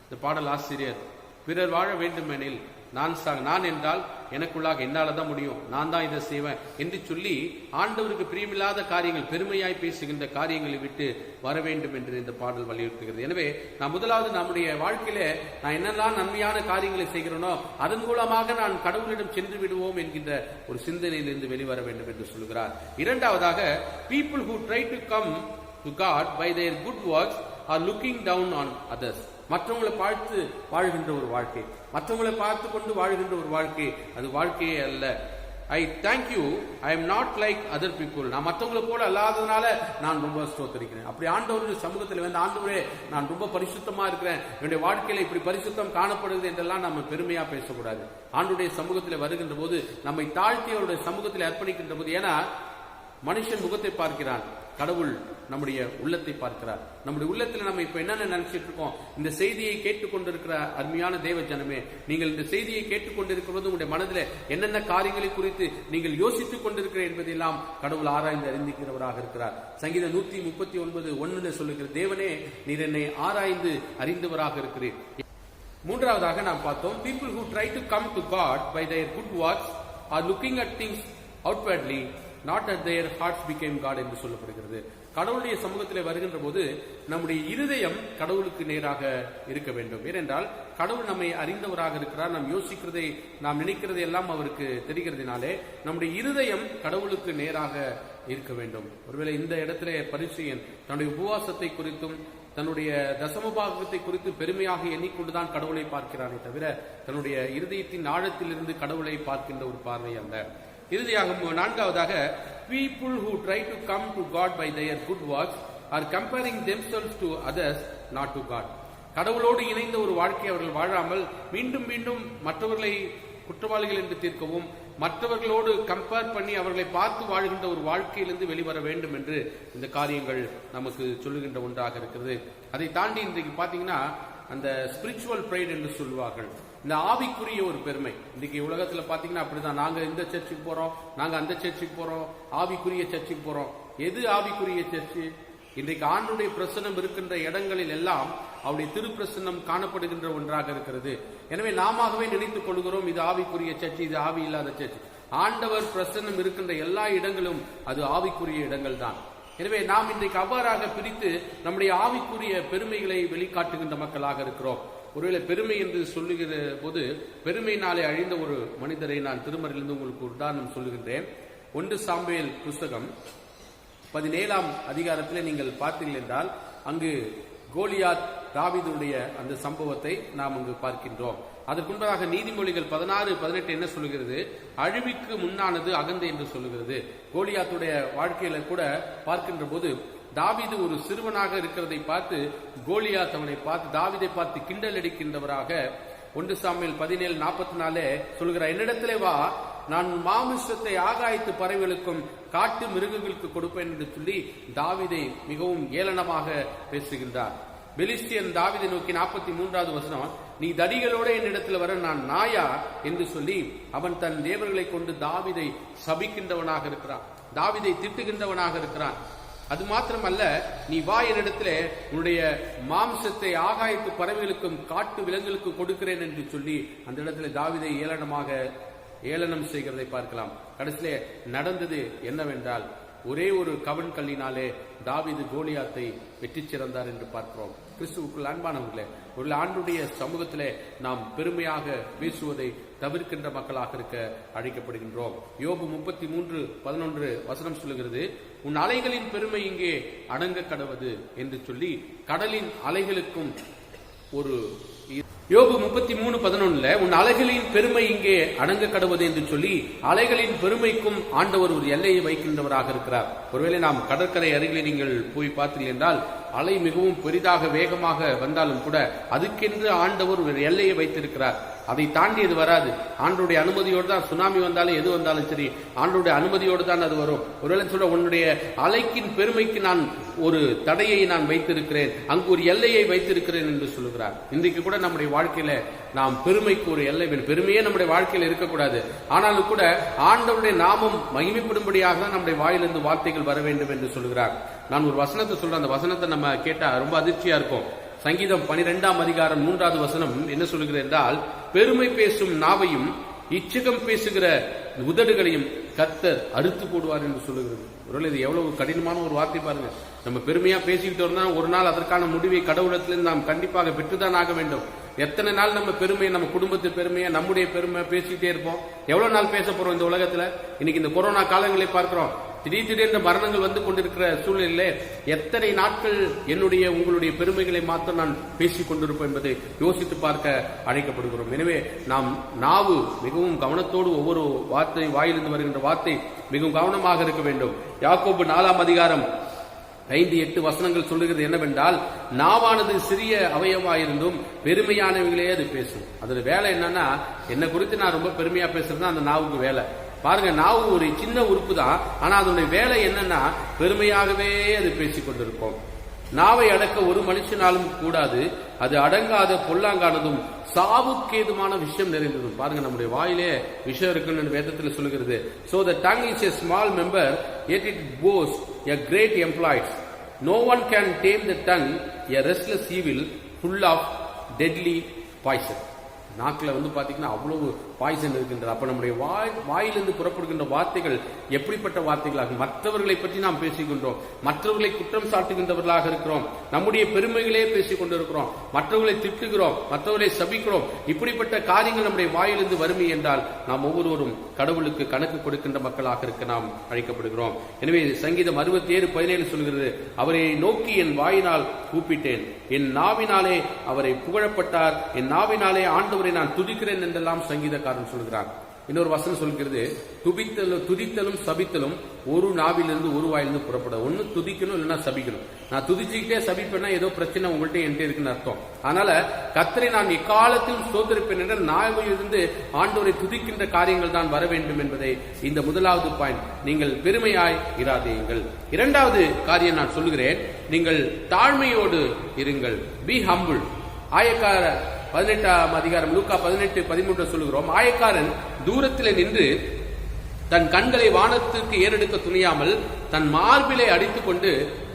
இந்த பாடல் ஆசிரியர் பிறர் வாழ வேண்டுமெனில் நான் என்றால் எனக்குள்ளாக என்னாலதான் முடியும், நான் தான் இதை செய்வேன் என்று சொல்லி ஆண்டவருக்கு பிரியமில்லாத காரியங்கள், பெருமையாய் பேசுகின்ற காரியங்களை விட்டு வர வேண்டும் என்று இந்த பாடல் வலியுறுத்துகிறது. எனவே நான் முதலாவது நம்முடைய வாழ்க்கையில நான் என்னெல்லாம் நன்மையான காரியங்களை செய்கிறேனோ அதன் மூலமாக நான் கடவுளிடம் சென்று விடுவோம் என்கின்ற ஒரு சிந்தனையிலிருந்து வெளிவர வேண்டும் என்று சொல்கிறார். இரண்டாவதாக, people who try to come to God by their good works are looking down on others. மற்றவங்களை பார்த்து வாழ்கின்ற ஒரு வாழ்க்கை, மற்றவங்களை பார்த்து கொண்டு வாழ்கின்ற ஒரு வாழ்க்கை, அது வாழ்க்கையே அல்ல. I thank you, I am not like other people. நான் மற்றவங்களை போல அல்லாததுனால நான் ரொம்ப ஸ்தோத்திரிக்கிறேன். அப்படி ஆண்டவருடைய சமூகத்தில் ஆண்டவரே நான் ரொம்ப பரிசுத்தமா இருக்கிறேன், என்னுடைய வாழ்க்கையில இப்படி பரிசுத்தம் காணப்படுகிறது என்றெல்லாம் நம்ம பெருமையா பேசக்கூடாது. ஆண்டவருடைய சமூகத்தில் வருகின்ற போது, நம்மை தாழ்த்தி அவருடைய சமூகத்தில் அர்ப்பணிக்கின்ற போது, ஏன்னா மனுஷன் முகத்தை பார்க்கிறான், கடவுள் நம்முடைய உள்ளத்தை பார்க்கிறார். நம்முடைய உள்ளத்தில் நம்ம இப்ப என்னென்ன நினைச்சிட்டு இருக்கோம்? இந்த செய்தியை கேட்டுக்கொண்டிருக்கிற அருமையான தேவ ஜனமே, நீங்கள் இந்த செய்தியை கேட்டுக்கொண்டிருக்கிறது உங்களுடைய மனதில் என்னென்ன காரியங்களை குறித்து நீங்கள் யோசித்துக் கொண்டிருக்கிறீர்கள் என்பதெல்லாம் கடவுள் ஆராய்ந்து அறிந்திருக்கிறவராக இருக்கிறார். சங்கீதம் 139:1 சொல்லுகிற, தேவனே நீர் என்னை ஆராய்ந்து அறிந்தவராக இருக்கிறீர். மூன்றாவதாக நாம் பார்த்தோம், people who try to come to God by their good works are looking at things outwardly, not at their hearts became God என்று சொல்லப்படுகிறது. கடவுளுடைய சமூகத்திலே வருகின்ற போது நம்முடைய இருதயம் கடவுளுக்கு நேராக இருக்க வேண்டும். ஏனென்றால் கடவுள் நம்மை அறிந்தவராக இருக்கிறார். நாம் யோசிக்கிறதை, நாம் நினைக்கிறதை எல்லாம் அவருக்கு தெரிகிறதுனாலே நம்முடைய இருதயம் கடவுளுக்கு நேராக இருக்க வேண்டும். ஒருவேளை இந்த இடத்திலே பரிசேயன் தன்னுடைய உபவாசத்தை குறித்தும் தன்னுடைய தசமபாகத்தை குறித்து பெருமையாக எண்ணிக்கொண்டுதான் கடவுளை பார்க்கிறானே தவிர தன்னுடைய இருதயத்தின் ஆழத்திலிருந்து கடவுளை பார்க்கின்ற ஒரு பார்வை அல்ல. இறுதியாக நான்காவதாக, people who try to come to God by their good works are comparing themselves to others, not to God. கடவுளோடு இணைந்த ஒரு வாழ்க்கை அவர்கள் வாழாமல் மீண்டும் மீண்டும் மற்றவர்களை குற்றவாளிகள் என்று தீர்க்கவும், மற்றவர்களோடு கம்பேர் பண்ணி அவர்களை பார்த்து வாழ்கின்ற ஒரு வாழ்க்கையிலிருந்து வெளிவர வேண்டும் என்று இந்த காரியங்கள் நமக்கு சொல்லுகின்ற ஒன்றாக இருக்கிறது. அதை தாண்டி இன்றைக்கு பாத்தீங்கன்னா அந்த ஸ்பிரிச்சுவல் பிரைட் என்று சொல்லுவார்கள், இந்த ஆவிக்குரிய ஒரு பெருமை. இன்னைக்கு உலகத்துல பாத்தீங்கன்னா அப்படிதான், நாங்க இந்த சர்ச்சுக்கு போறோம், நாங்க அந்த சர்ச்சுக்கு போறோம், ஆவிக்குரிய சர்ச்சுக்கு போறோம். எது ஆவிக்குரிய சர்ச்சு? இன்றைக்கு ஆண்டுடைய பிரசன்னம் இருக்கின்ற இடங்களில் எல்லாம் அவருடைய திருப்பிரசன்னம் காணப்படுகின்ற ஒன்றாக இருக்கிறது. எனவே நாமவே நினைத்துக் கொள்கிறோம், இது ஆவிக்குரிய சர்ச்சு, இது ஆவி இல்லாத சர்ச்சு. ஆண்டவர் பிரசன்னம் இருக்கின்ற எல்லா இடங்களும் அது ஆவிக்குரிய இடங்கள் தான். எனவே நாம் இன்றைக்கு அவ்வாறாக பிரித்து நம்முடைய ஆவிக்குரிய பெருமைகளை வெளிக்காட்டுகின்ற மக்களாக இருக்கிறோம். ஒருவேளை பெருமை என்று சொல்லுகிற போது, பெருமையினாலே அழிந்த ஒரு மனிதரை நான் திருமறையிலிருந்து உங்களுக்கு ஒரு உதாரணம் சொல்லுகின்றேன். 1 சாமுவேல் புஸ்தகம் 17ஆம் அதிகாரத்திலே நீங்கள் பார்த்தீர்கள் என்றால், அங்கு கோலியாத் தாவீதுடைய அந்த சம்பவத்தை நாம் அங்கு பார்க்கின்றோம். அதற்கு முன்பதாக நீதிமொழிகள் 16:18 என்ன சொல்லுகிறது? அழிவுக்கு முன்னானது அகந்தை என்று சொல்லுகிறது. கோலியாத்துடைய வாழ்க்கையில கூட பார்க்கின்ற போது தாவீது ஒரு சிறுவனாக இருக்கிறதை பார்த்து கோலியாத் அவனை பார்த்து தாவீதை பார்த்து கிண்டல் அடிக்கின்றவராக 1 சாமுவேல் 17:44 சொல்கிறார், என்னிடத்திலே வா, நான் மாமிசத்தை ஆகாயத்து பறவைகளுக்கும் காட்டு மிருகங்களுக்கு கொடுப்பேன் என்று சொல்லி தாவீதை மிகவும் ஏளனமாக பேசுகின்றார். பெலிஸ்தியன் தாவீதை நோக்கி 43வது வசனம், நீ தடிகளோட என்னிடத்தில் வர நான் நாயா என்று சொல்லி அவன் தன் தேவர்களை கொண்டு தாவீதை சபிக்கின்றவனாக இருக்கிறான், தாவீதை திட்டுகின்றவனாக இருக்கிறான். அது மாத்திரமல்ல, நீ வா, என்னிடத்திலே உன்னுடைய மாம்சத்தை ஆகாயத்து பறவைகளுக்கும் காட்டு விலங்குகளுக்கு கொடுக்கிறேன் என்று சொல்லி அந்த இடத்துல தாவீதை ஏளனம் செய்கிறதை பார்க்கலாம். கடைசியிலே நடந்தது என்னவென்றால், ஒரே ஒரு கவன் கல்லினாலே தாவீது கோலியாத்தை வெற்றி சிறந்தார் என்று பார்க்கிறோம். கிறிஸ்துவுக்குள் அன்பானவர்களே, ஒரு ஆண்டுடைய சமூகத்திலே நாம் பெருமையாக பேசுவதை தவிர்க்கின்ற மக்களாக இருக்க அழைக்கப்படுகின்றோம். யோபு 33:11 வசனம் சொல்லுகிறது, உன் அலைகளின் பெருமை இங்கே அடங்க கடவது என்று சொல்லி கடலின் அலைகளுக்கும் ஒரு யோபு 33:11 உன் அலைகளின் பெருமை இங்கே அடங்க கடவது என்று சொல்லி அலைகளின் பெருமைக்கும் ஆண்டவர் ஒரு எல்லையை வைக்கின்றவராக இருக்கிறார். ஒருவேளை நாம் கடற்கரை அருகில் நீங்கள் போய் பார்த்தீர்கள் என்றால் அலை மிகவும் பெரிதாக வேகமாக வந்தாலும் கூட அதுக்கென்று ஆண்டவர் ஒரு எல்லையை வைத்திருக்கிறார். அதை தாண்டி அது வராது. ஆண்டோடைய அனுமதியோடு தான் சுனாமி வந்தாலும் எது வந்தாலும் சரி, ஆண்டோடைய அனுமதியோடு தான் அது வரும். ஒருவேளை சொல்ல, உன்னுடைய அலைக்கின் பெருமைக்கு நான் ஒரு தடையை நான் வைத்திருக்கிறேன், அங்கு ஒரு எல்லையை வைத்திருக்கிறேன் என்று சொல்லுகிறார். இன்றைக்கு கூட நம்முடைய வாழ்க்கையில நாம் பெருமைக்கு ஒரு எல்லை வேண்டும். பெருமையே நம்முடைய வாழ்க்கையில் இருக்கக்கூடாது. ஆனாலும் கூட ஆண்டவருடைய நாமம் மகிமைப்படும்படியாக தான் நம்முடைய வாயிலிருந்து வார்த்தைகள் வர வேண்டும் என்று சொல்லுகிறார். நான் ஒரு வசனத்தை சொல்றேன், அந்த வசனத்தை நம்ம கேட்டா ரொம்ப அதிர்ச்சியா இருக்கும். சங்கீதம் 12ஆம் அதிகாரம் 3வது வசனம் என்ன சொல்லுகிறது என்றால், பெருமை பேசும் நாவையும் இச்சகம் பேசுகிற உதடுகளையும் கர்த்தர் அறுத்து போடுவார் என்று சொல்லுகிறது. ஒருவேளை இது எவ்வளவு கடினமான ஒரு வார்த்தை பாருங்க. நம்ம பெருமையா பேசிக்கிட்டு இருந்தா ஒரு நாள் அதற்கான முடிவை கடவுளத்திலிருந்து நாம் கண்டிப்பாக பெற்றுதான் ஆக வேண்டும். எத்தனை நாள் நம்ம பெருமையை, நம்ம குடும்பத்து பெருமையை, நம்முடைய பெருமை பேசிக்கிட்டே இருப்போம்? எவ்வளவு நாள் பேச போறோம் இந்த உலகத்துல? இன்னைக்கு இந்த கொரோனா காலங்களை பார்க்கிறோம். திடீர் மரணங்கள் வந்து கொண்டிருக்கிற சூழ்நிலையிலே எத்தனை நாட்கள் என்னுடைய உங்களுடைய பெருமைகளை மாத்திரம் நான் பேசிக் கொண்டிருப்போம் என்பதை யோசித்து பார்க்க அழைக்கப்படுகிறோம். எனவே நாம் நாவு மிகவும் கவனத்தோடு ஒவ்வொரு வார்த்தை, வாயிலிருந்து வருகின்ற வார்த்தை மிகவும் கவனமாக இருக்க வேண்டும். யாக்கோபு 4ஆம் அதிகாரம் 5-8 வசனங்கள் சொல்லுகிறது என்னவென்றால், நாவானது சிறிய அவயவமாயிருந்தும் பெருமையானவர்களே அது பேசும். அதோட வேலை என்னன்னா, என்னை குறித்து நான் ரொம்ப பெருமையா பேசுறதுதான் அந்த நாவுக்கு வேலை. பாருங்க, நாவு ஒரு சின்ன உறுப்பு தான், ஆனா அதனுடைய வேலை என்னன்னா பெருமையாகவே அது பேசிக் கொண்டிருக்கும். நாவை அடக்க ஒரு மனுஷனாலும் கூடாது, அது அடங்காத பொல்லாங்கானதும் சாவுக்கேதுமான விஷயம் நிறைந்ததும். பாருங்க, நம்முடைய வாயிலே விஷயம் இருக்குன்னு வேதத்தில் சொல்லுகிறது. So the tongue is a small member, yet it boasts a great employs. No one can tame the tongue, a restless evil full of deadly poison. நாக்கில் பாத்தீங்கன்னா அவ்வளவு பாய்சன் இருக்கின்றது. அப்ப நம்முடைய வாயிலிருந்து புறப்படுகின்ற வார்த்தைகள் எப்படிப்பட்ட வார்த்தைகளாகும்? மற்றவர்களை பற்றி நாம் பேசிக்கின்றோம், மற்றவர்களை குற்றம் சாட்டுகின்றவர்களாக இருக்கிறோம், நம்முடைய பெருமைகளே பேசிக் கொண்டிருக்கிறோம், மற்றவர்களை திட்டுகிறோம், மற்றவர்களை சபிக்கிறோம். இப்படிப்பட்ட காரியங்கள் நம்முடைய வாயிலிருந்து வறுமை என்றால் நாம் ஒவ்வொருவரும் கடவுளுக்கு கணக்கு கொடுக்கின்ற மக்களாக இருக்க நாம் அழைக்கப்படுகிறோம். எனவே சங்கீதம் 67:17 சொல்கிறது, அவரை நோக்கி என் வாயினால் கூப்பிட்டேன், என் நாவினாலே அவரை புகழப்பட்டார், என் நாவினாலே ஆண்டவரை நான் துதிக்கிறேன் என்றெல்லாம் சங்கீதக்காரன் சொல்கிறார். இன்னொரு வசனம் சொல்கிறது, துதித்தலும் சபித்தலும் ஒரு நாவிலிருந்து ஒரு வாயிலிருந்து புறப்பட. ஒன்னு துதிக்கணும், இல்லைன்னா சபிக்கணும். நான் துதிச்சுக்கிட்டே சபிப்பேன்னா ஏதோ பிரச்சனை உங்கள்கிட்ட என்கிட்ட இருக்குன்னு அர்த்தம். அதனால கர்த்தரை நான் எக்காலத்திலும் ஸ்தோத்திரிப்பேன் என்ற நாவிலிருந்து ஆண்டவரை துதிக்கின்ற காரியங்கள் தான் வர வேண்டும் என்பதை இந்த முதலாவது பாயிண்ட். நீங்கள் பெருமையாய் இராதீங்கள். இரண்டாவது காரியம் நான் சொல்லுகிறேன், நீங்கள் தாழ்மையோடு இருங்கள். B humble. ஆயக்கார 18ஆம் அதிகாரம் லூக்கா 18:13 சொல்லுகிறோம், ஆயக்காரன் தூரத்திலே நின்று தன் கண்களை வானத்துக்கு ஏறெடுக்க துணியாமல் தன் மார்பிலை அடித்துக் கொண்டு,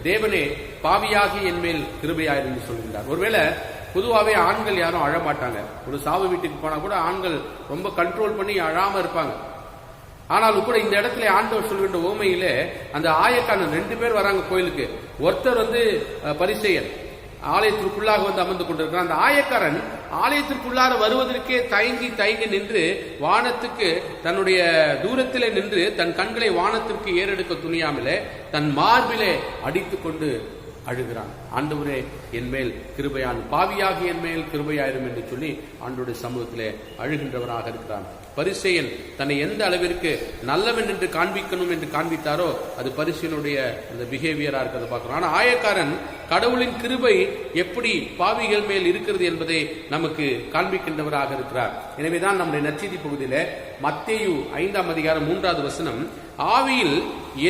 தேவனே பாவியாகி என் மேல் கிருபையாயிரு என்று சொல்கின்றார். ஒருவேளை பொதுவாகவே ஆண்கள் யாரும் அழமாட்டாங்க. ஒரு சாவு வீட்டுக்கு போனா கூட ஆண்கள் ரொம்ப கண்ட்ரோல் பண்ணி அழாம இருப்பாங்க. ஆனாலும் கூட இந்த இடத்துல ஆண்டவர் சொல்கின்ற ஓமையிலே அந்த ஆயக்காரன் 2 பேர் வராங்க கோயிலுக்கு. ஒருத்தர் பரிசேயன், ஆலயத்திற்குள்ளாக அமர்ந்து கொண்டிருக்கிறார். அந்த ஆயக்காரன் ஆலயத்திற்குள்ளார வருவதற்கே தயங்கி நின்று வானத்துக்கு தன்னுடைய தூரத்திலே நின்று தன் கண்களை வானத்திற்கு ஏறெடுக்க துணியாமலே தன் மார்பிலே அடித்துக் கொண்டு அழுகிறான். ஆண்டவரே என் மேல் கிருபையான், பாவியாகி என் மேல் கிருபையாயிரும் என்று சொல்லி ஆண்டவருடைய சமூகத்திலே அழுகின்றவராக இருக்கிறான். பரிசேயன் தன்னை எந்த அளவிற்கு நல்லவன் என்று காண்பிக்கணும் என்று காண்பித்தாரோ அது பரிசேயனுடைய அந்த பிஹேவியரா இருக்கிறத பார்க்கிறோம். ஆனா ஆயக்காரன் கடவுளின் கிருபை எப்படி பாவிகள் மேல் இருக்கிறது என்பதை நமக்கு காண்பிக்கின்றவராக இருக்கிறார். எனவேதான் நம்முடைய நற்செய்தி பகுதியில மத்தேயு 5ஆம் அதிகாரம் 3வது வசனம், ஆவியில்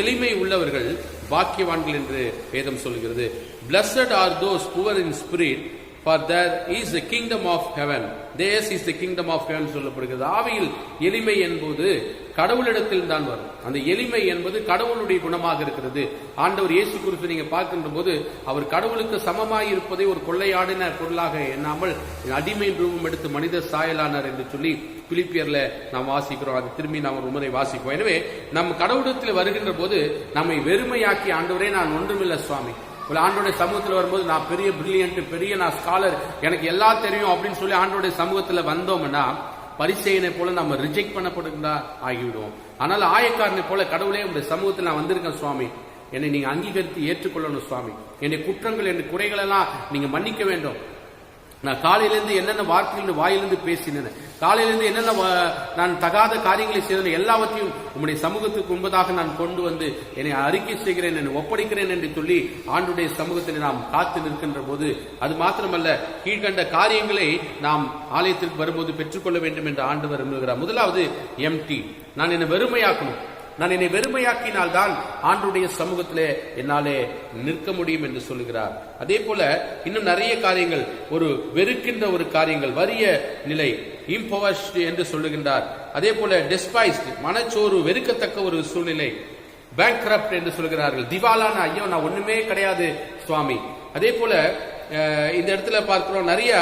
எளிமை உள்ளவர்கள் பாக்கியவான்கள் என்று வேதம் சொல்கிறது. Blessed are those poor in spirit, for there is the kingdom of heaven. Theirs is the kingdom of heaven சொல்லப்படுகிறது. ஆவியில் எளிமை என்பது கடவுளிடத்தில் தான் வரும். அந்த எளிமை என்பது கடவுளுடைய குணமாக இருக்கிறது. ஆண்டவர் இயேசு கிறிஸ்து நீங்க பார்க்கின்ற போது அவர் கடவுளுக்கு சமமாய் இருப்பதை ஒரு கொள்ளையாடின பொருளாக எண்ணாமல் அடிமை ரூபம் எடுத்து மனித சாயலானார் என்று சொல்லி பிலிப்பியர்ல நாம் வாசிக்கிறோம். அது திரும்பி நாம் ஒரு முறை வாசிப்போம். எனவே நம் கடவுளத்தில் வருகின்ற போது நம்மை வெறுமையாக்கி, ஆண்டவரே நான் ஒன்றுமில்லை சுவாமி, ஆண்டோடைய சமூகத்தில் வரும்போது நான் பெரிய பிரில்லியன்ட், பெரிய நான் ஸ்காலர், எனக்கு எல்லாம் தெரியும் அப்படின்னு சொல்லி ஆண்டோடைய சமூகத்தில் வந்தோம்னா பரிசேயனை போல நம்ம ரிஜெக்ட் பண்ணப்படுகிறதா ஆகிவிடுவோம். ஆனால் ஆயக்காரனை போல கடவுளே உங்களுடைய சமூகத்தில் நான் வந்திருக்கேன் சுவாமி, என்னை நீங்க அங்கீகரித்து ஏற்றுக்கொள்ளணும் சுவாமி, என்னுடைய குற்றங்கள் என் குறைகள் எல்லாம் நீங்க மன்னிக்க வேண்டும். நான் காலையிலிருந்து என்னென்ன வார்த்தைகள் வாயிலிருந்து பேசினேன், காலையிலிருந்து என்னென்ன நான் தகாத காரியங்களை செய்தேன், எல்லாவற்றையும் உங்களுடைய சமூகத்துக்கு முன்பதாக நான் கொண்டு வந்து என்னை அறிக்கை செய்கிறேன், என்னை ஒப்படைக்கிறேன் என்று சொல்லி ஆண்டுடைய சமூகத்தில் நாம் காத்து நிற்கின்ற போது அது மாத்திரமல்ல, கீழ்கண்ட காரியங்களை நாம் ஆலயத்திற்கு வரும்போது பெற்றுக்கொள்ள வேண்டும் என்று ஆண்டவர் விரும்புகிறார். முதலாவது எம்டி, நான் என்னை வெறுமையாக்கணும். நான் என்னை வெறுமையாக்கினால் தான் ஆண்டுடைய சமூகத்திலே என்னாலே நிற்க முடியும் என்று சொல்லுகிறார். அதே போல இன்னும் நிறைய காரியங்கள், ஒரு வெறுக்கின்ற ஒரு காரியங்கள், வறிய நிலை, இம்பவர்ஸ்ட் என்று சொல்லுகின்றார். அதே போல டெஸ்பைஸ்ட், மனச்சோறு, வெறுக்கத்தக்க ஒரு சூழ்நிலை, பேங்க்ரப்ட் என்று சொல்கிறார்கள், திவாலான, ஐயோ நான் ஒண்ணுமே கிடையாது சுவாமி. அதே போல இந்த இடத்துல பார்க்கிறோம் நிறைய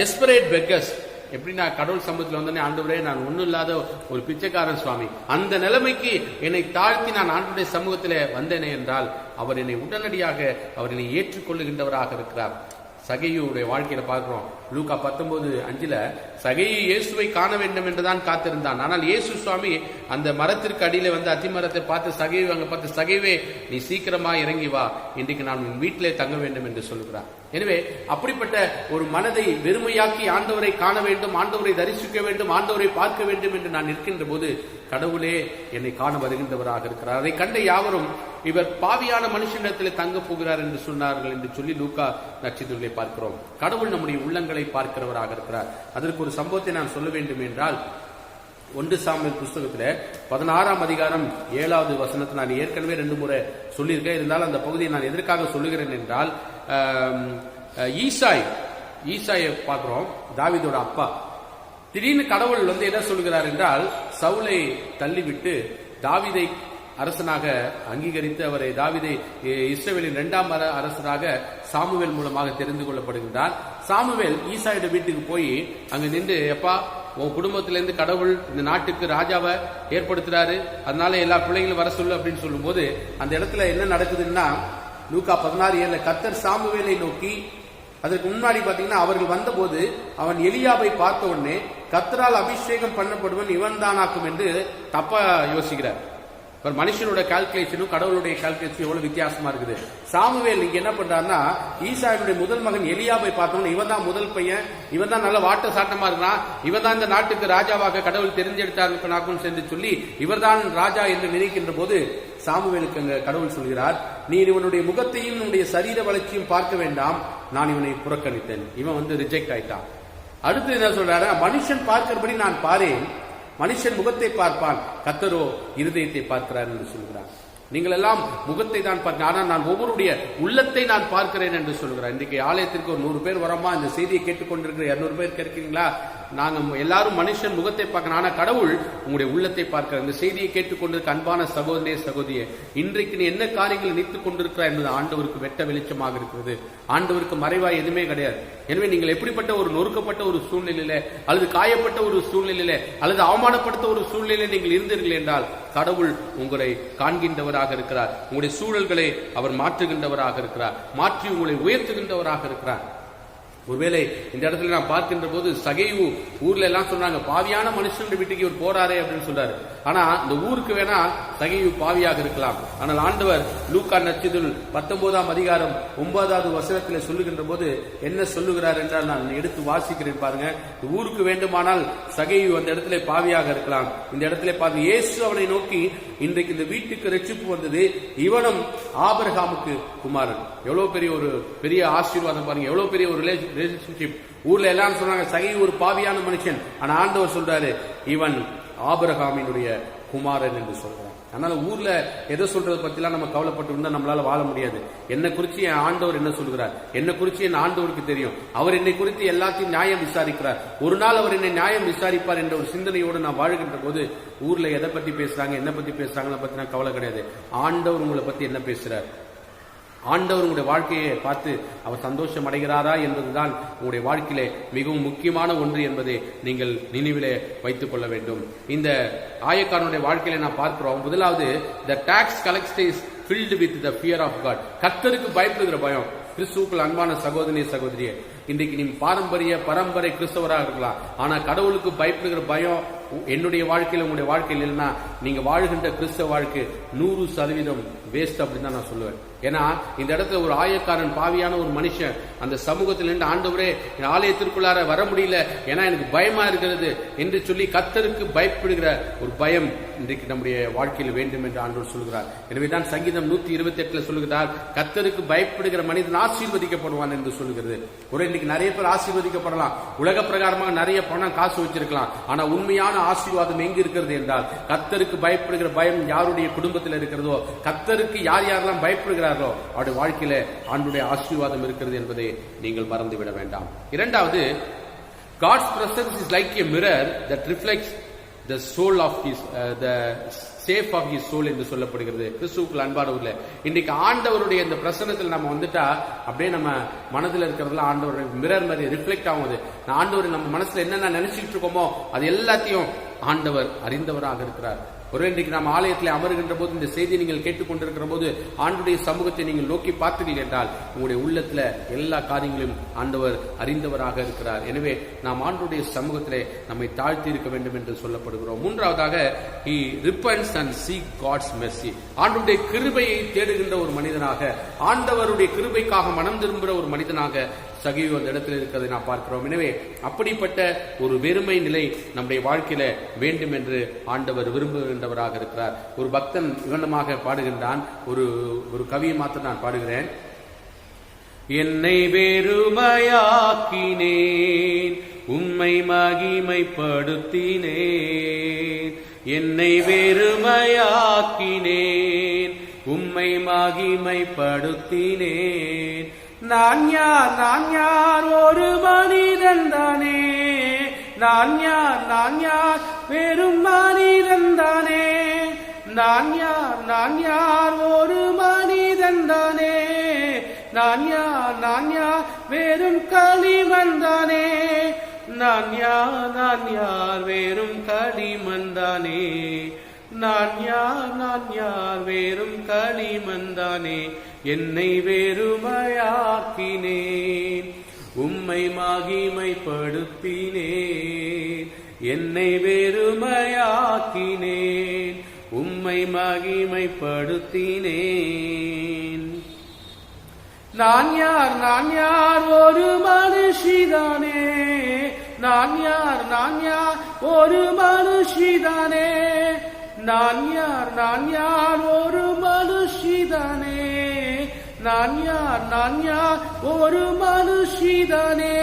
டெஸ்பரேட் பெக்கர்ஸ். எப்படின்னா கடவுள் சமூகத்தில் வந்தோடனே, ஆண்டவரே நான் ஒன்றும் இல்லாத ஒரு பிச்சைக்காரன் சுவாமி, அந்த நிலைமைக்கு என்னை தாழ்த்தி நான் ஆண்டவருடைய சமூகத்திலே வந்தேனே என்றால் அவர் என்னை உடனடியாக அவர் என்னை ஏற்றுக்கொள்ளுகின்றவராக இருக்கிறார். சகையுடைய வாழ்க்கையில பார்க்கிறோம். லூக்கா 19:5 சகையு இயேசுவை காண வேண்டும் என்றுதான் காத்திருந்தான். ஆனால் இயேசு சுவாமி அந்த மரத்திற்கு அடியில அத்திமரத்தை பார்த்து சகையை அங்க பார்த்து, சகைவே நீ சீக்கிரமா இறங்கி வா, இன்றைக்கு நான் உன் வீட்டிலே தங்க வேண்டும் என்று சொல்கிறார். எனவே அப்படிப்பட்ட ஒரு மனதை வெறுமையாக்கி ஆண்டவரை காண வேண்டும், ஆண்டவரை தரிசிக்க வேண்டும், ஆண்டவரை பார்க்க வேண்டும் என்று நான் நிற்கின்ற போது கடவுளே என்னை காண வருகின்றவராக இருக்கிறார். அதை கண்ட யாவரும் இவர் பாவியான மனுஷனிடத்தில் தங்க போகிறார் என்று சொன்னார்கள் என்று சொல்லி லூக்கா நட்சத்திரங்களை பார்க்கிறோம். கடவுள் நம்முடைய உள்ளங்களை பார்க்கிறவராக இருக்கிறார். அதற்கு ஒரு சம்பவத்தை நான் சொல்ல வேண்டும் என்றால், 1 சாமுவேல் புஸ்தகத்துல 16ஆம் அதிகாரம் 7வது வசனத்தை நான் ஏற்கனவே 2 முறை சொல்லியிருக்கேன். இருந்தாலும் அந்த பகுதியை நான் எதற்காக சொல்லுகிறேன் என்றால், ஈசாயை பார்க்கிறோம், தாவீதோட அப்பா. திடீர்னு கடவுள் என்ன சொல்கிறார் என்றால், சவுலை தள்ளிவிட்டு தாவீதை அரசனாக அங்கீகரித்து அவரை தாவீதை இஸ்ரவேலின் 2ஆம் அரசராக சாமுவேல் மூலமாக தெரிந்து கொள்ளப்படுகின்றார். சாமுவேல் ஈசாயோட வீட்டுக்கு போய் அங்க நின்று, எப்பா உன் குடும்பத்திலிருந்து கடவுள் இந்த நாட்டுக்கு ராஜாவை ஏற்படுத்துறாரு, அதனால எல்லா பிள்ளைங்களும் வர சொல்லு அப்படின்னு சொல்லும் போது அந்த இடத்துல என்ன நடக்குதுன்னா, லூக்கா 16:7 கர்த்தர் சாமுவேலை நோக்கி, அதற்கு முன்னாடி பாத்தீங்கன்னா அவர்கள் வந்த போது அவன் எலியாவை பார்த்த உடனே கர்த்தரால் அபிஷேகம் பண்ணப்படுவன் இவன் தானாக்கும் என்று தப்பா யோசிக்கிறார். ஒரு மனுஷனோட கால்குலேஷனும் கடவுளுடைய கால்குலேஷன் எவ்வளவு வித்தியாசமா இருக்குது. சாமுவேல் இங்க என்ன பண்றாருன்னா, ஈசாயினுடைய முதல் மகன் எலியாவை பார்த்தோம்னா இவன் தான் முதல் பையன், இவன் தான் நல்ல வாட்ட சாட்டமா இருக்கிறான், இவன் தான் இந்த நாட்டுக்கு ராஜாவாக கடவுள் தெரிஞ்செடுத்தார் என்று சொல்லி இவர் தான் ராஜா என்று நினைக்கின்ற போது சாமுவேலுக்கு அங்க கடவுள் சொல்கிறார், நீ இவனுடைய முகத்தையும் உன்னுடைய சரீர வளர்ச்சியும் பார்க்க வேண்டாம், நான் இவனை புறக்கணித்தேன். இவன் ரிஜெக்ட் ஆயிட்டான். அடுத்து என்ன சொல்றாரு, மனுஷன் பார்க்கிறபடி நான் பாரேன், மனுஷன் முகத்தை பார்ப்பான், கர்த்தரோ இருதயத்தை பார்க்கிறார் என்று சொல்கிறார். நீங்கள் எல்லாம் முகத்தை தான் பார்க்க, ஆனால் நான் ஒவ்வொருடைய உள்ளத்தை நான் பார்க்கிறேன் என்று சொல்கிறார். இன்றைக்கு ஆலயத்திற்கு ஒரு 100 பேர் வரோமா, இந்த செய்தியை கேட்டுக்கொண்டிருக்கிற 200 பேர் கேட்கிறீங்களா, நாங்க எல்லாரும் மனுஷன் முகத்தை பார்க்கணும், ஆனா கடவுள் உங்களுடைய உள்ளத்தை பார்க்கிறார். இந்த செய்தியை கேட்டுக்கொண்டிருக்க அன்பான சகோதரே சகோதரியே, இன்றைக்கு நீ என்ன காரியங்கள் நினைத்துக் கொண்டிருக்கிறார் என்பது ஆண்டவருக்கு வெட்ட வெளிச்சமாக இருக்கிறது. ஆண்டவருக்கு மறைவாய் எதுவுமே கிடையாது. எனவே நீங்கள் எப்படிப்பட்ட ஒரு நொறுக்கப்பட்ட ஒரு சூழ்நிலையில அல்லது காயப்பட்ட ஒரு சூழ்நிலையில அல்லது அவமானப்படுத்த ஒரு சூழ்நிலையில நீங்கள் இருந்தீர்கள் என்றால் கடவுள் உங்களை காண்கின்றவராக இருக்கிறார். உங்களுடைய சூழல்களை அவர் மாற்றுகின்றவராக இருக்கிறார், மாற்றி உங்களை உயர்த்துகின்றவராக இருக்கிறார். ஒருவேளை இந்த இடத்துல நான் பார்க்கின்ற போது சகைவு ஊர்ல எல்லாம் சொல்றாங்க, பாவியான மனுஷன் வீட்டுக்கு இவர் போறாரே அப்படின்னு சொல்றாரு. ஆனா இந்த ஊருக்கு வேணா சகைவு பாவியாக இருக்கலாம். ஆனால் ஆண்டவர் லூக்கா நற்செய்தியில் 19ஆம் அதிகாரம் 9வது வசனத்தில் சொல்லுகின்ற போது என்ன சொல்லுகிறார் என்றால், நான் எடுத்து வாசிக்கிறேன் பாருங்க. ஊருக்கு வேண்டுமானால் சகைவு அந்த இடத்துல பாவியாக இருக்கலாம். இந்த இடத்துல பாருங்க, இயேசு அவனை நோக்கி, இன்றைக்கு இந்த வீட்டுக்கு ரட்சிப்பு வந்தது, இவனும் ஆபிரகாமுக்கு குமாரன். எவ்வளவு பெரிய ஒரு பெரிய ஆசீர்வாதம் பாருங்க, எவ்வளவு பெரிய ஒரு ரிலேஷன்ஷிப். ஊர்ல எல்லாரும் சொன்னாங்க சகை ஒரு பாவியான மனுஷன், ஆனா ஆண்டவர் சொல்றாரு இவன் ஆபிரகாமினுடைய குமாரன் என்று சொல்றான். அதனால ஊர்ல எதை சொல்றது பத்திலாம் நம்ம கவலைப்பட்டு இருந்தா நம்மளால வாழ முடியாது. என்ன குறிச்சு என் ஆண்டவர் என்ன சொல்கிறார், என்ன குறிச்சு என் ஆண்டவருக்கு தெரியும். அவர் என்னை குறித்து எல்லாத்தையும் நியாயம் விசாரிக்கிறார். ஒரு நாள் அவர் என்னை நியாயம் விசாரிப்பார் என்ற ஒரு சிந்தனையோடு நான் வாழ்கின்ற போது ஊர்ல எதை பத்தி பேசுறாங்க என்ன பத்தி பேசுறாங்க பத்தி நான் கவலை கிடையாது. ஆண்டவர் உங்களை பத்தி என்ன பேசுறார், ஆண்டவர் உங்களுடைய வாழ்க்கையை பார்த்து அவர் சந்தோஷம் அடைகிறாரா என்பதுதான் உங்களுடைய வாழ்க்கையிலே மிகவும் முக்கியமான ஒன்று என்பதை நீங்கள் நினைவிலே வைத்துக் கொள்ள வேண்டும். இந்த ஆயக்காரனுடைய வாழ்க்கையில நான் பார்க்கிறோம், முதலாவது the tax collector is filled with the fear of God. கர்த்தருக்கு பயப்படுகிற பயம். கிறிஸ்துவுக்குள் அன்பான சகோதரி சகோதரியே, இன்றைக்கு நீ பரம்பரை கிறிஸ்தவராக இருக்கலாம், ஆனா கடவுளுக்கு பயப்படுகிற பயம் என்னுடைய வாழ்க்கையில உங்களுடைய வாழ்க்கையில் இல்லைன்னா நீங்க வாழ்கின்ற கிறிஸ்தவ வாழ்க்கை 100% வேஸ்ட் அப்படின்னு தான் நான் சொல்லுவேன். ஏன்னா இந்த இடத்துல ஒரு ஆயக்காரன் பாவியான ஒரு மனுஷன் அந்த சமூகத்தில் நின்று, ஆண்டவரே ஆலயத்திற்குள்ளார வர முடியல ஏன்னா எனக்கு பயமா இருக்கிறது என்று சொல்லி கர்த்தருக்கு பயப்படுகிற ஒரு பயம் இன்றைக்கு நம்முடைய வாழ்க்கையில் வேண்டும் என்று ஆண்டவர் சொல்கிறார். எனவேதான் சங்கீதம் 128 சொல்லுகிறார், கர்த்தருக்கு பயப்படுகிற மனிதன் ஆசீர்வதிக்கப்படுவான் என்று சொல்லுகிறது. ஒரு இன்னைக்கு நிறைய பேர் ஆசீர்வதிக்கப்படலாம், உலக பிரகாரமாக நிறைய பணம் காசு வச்சிருக்கலாம், ஆனா உண்மையான ஆசீர்வாதம் எங்கு இருக்கிறது என்றால் கர்த்தருக்கு பயப்படுகிற பயம் யாருடைய குடும்பத்தில் இருக்கிறதோ, கர்த்தருக்கு யார் யாரெல்லாம் பயப்படுகிறாரோ அவருடைய வாழ்க்கையில ஆண்டுடைய ஆசீர்வாதம் இருக்கிறது என்பதை நீங்கள் மறந்துவிட வேண்டாம். இரண்டாவது, God's presence is like a mirror that reflects the soul of his the safe of his soul என்று சொல்லப்படுகிறது. கிறிஸ்துவுக்குள் அன்பானவர்களே, இன்றைக்கு ஆண்டவருடைய இந்த பிரசன்னத்தில் நம்ம வந்துட்டா அப்படியே நம்ம மனதில் இருக்கிறதுல ஆண்டவருடைய மிரர் மாதிரி ரிஃப்ளெக்ட் ஆகுது. ஆண்டவர் நம்ம மனசுல என்னென்ன நினைச்சிட்டு இருக்கோமோ அது எல்லாத்தையும் ஆண்டவர் அறிந்தவராக இருக்கிறார். ஒரு இன்றைக்கு நாம் ஆலயத்தில் அமருகின்ற போது இந்த செய்தியை நீங்கள் கேட்டுக்கொண்டிருக்கிற போது ஆண்டுடைய சமூகத்தை நீங்கள் நோக்கி பார்த்தீர்கள் என்றால் உங்களுடைய உள்ளத்துல எல்லா காரியங்களையும் ஆண்டவர் அறிந்தவராக இருக்கிறார். எனவே நாம் ஆண்டுடைய சமூகத்திலே நம்மை தாழ்த்தி இருக்க வேண்டும் என்று சொல்லப்படுகிறோம். மூன்றாவதாக, he repents and seek God's mercy. ஆண்டுடைய கிருபையை தேடுகின்ற ஒரு மனிதனாக, ஆண்டவருடைய கிருபைக்காக மனம் திரும்புகிற ஒரு மனிதனாக சகீவு அந்த இடத்தில் இருக்கிறதை நான் பார்க்கிறோம். எனவே அப்படிப்பட்ட ஒரு வெறுமை நிலை நம்முடைய வாழ்க்கையில வேண்டும் என்று ஆண்டவர் விரும்புகின்றவராக இருக்கிறார். ஒரு பக்தன் இவனமாக பாடுகின்றான். ஒரு கவியை மாத்திரம் நான் பாடுகிறேன். என்னை வெறுமையாக்கினேன் உம்மை மகிமைப்படுத்தினேன். என்னை வெறுமையாக்கினேன், உம்மை மகிமைப்படுத்தினேன். நான் யார் ஒரு மனிதன் தானே, நான் யார் வெறும் மனிதன் தானே. நான் யார் ஒரு மனிதன் தானே, நான் யார் வெறும் களிமண் தானே. நான் யார் வெறும் களிமண் தானே. நான் யார் வெறும் களிமண் தானே. என்னை வெறுமையாக்கினேன், உம்மை மகிமைப்படுத்தினேன். என்னை வெறுமையாக்கினேன், உம்மை மகிமைப்படுத்தினேன். நான் யார் ஒரு மனுஷிதானே, நான் யார் ஒரு மனுஷிதானே. நான் யார் ஒரு மனுஷிதானே. நான் யார் ஒரு மனுஷிதானே.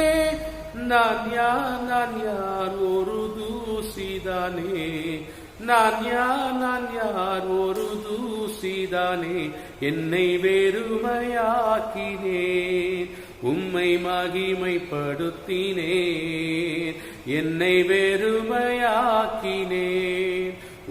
நான் யார் ஒரு தூசிதானே. நான் யார் ஒரு தூசிதானே. என்னை வெறுமையாக்கினேன், உம்மை மகிமைப்படுத்தினேன். என்னை வெறுமையாக்கினேன்,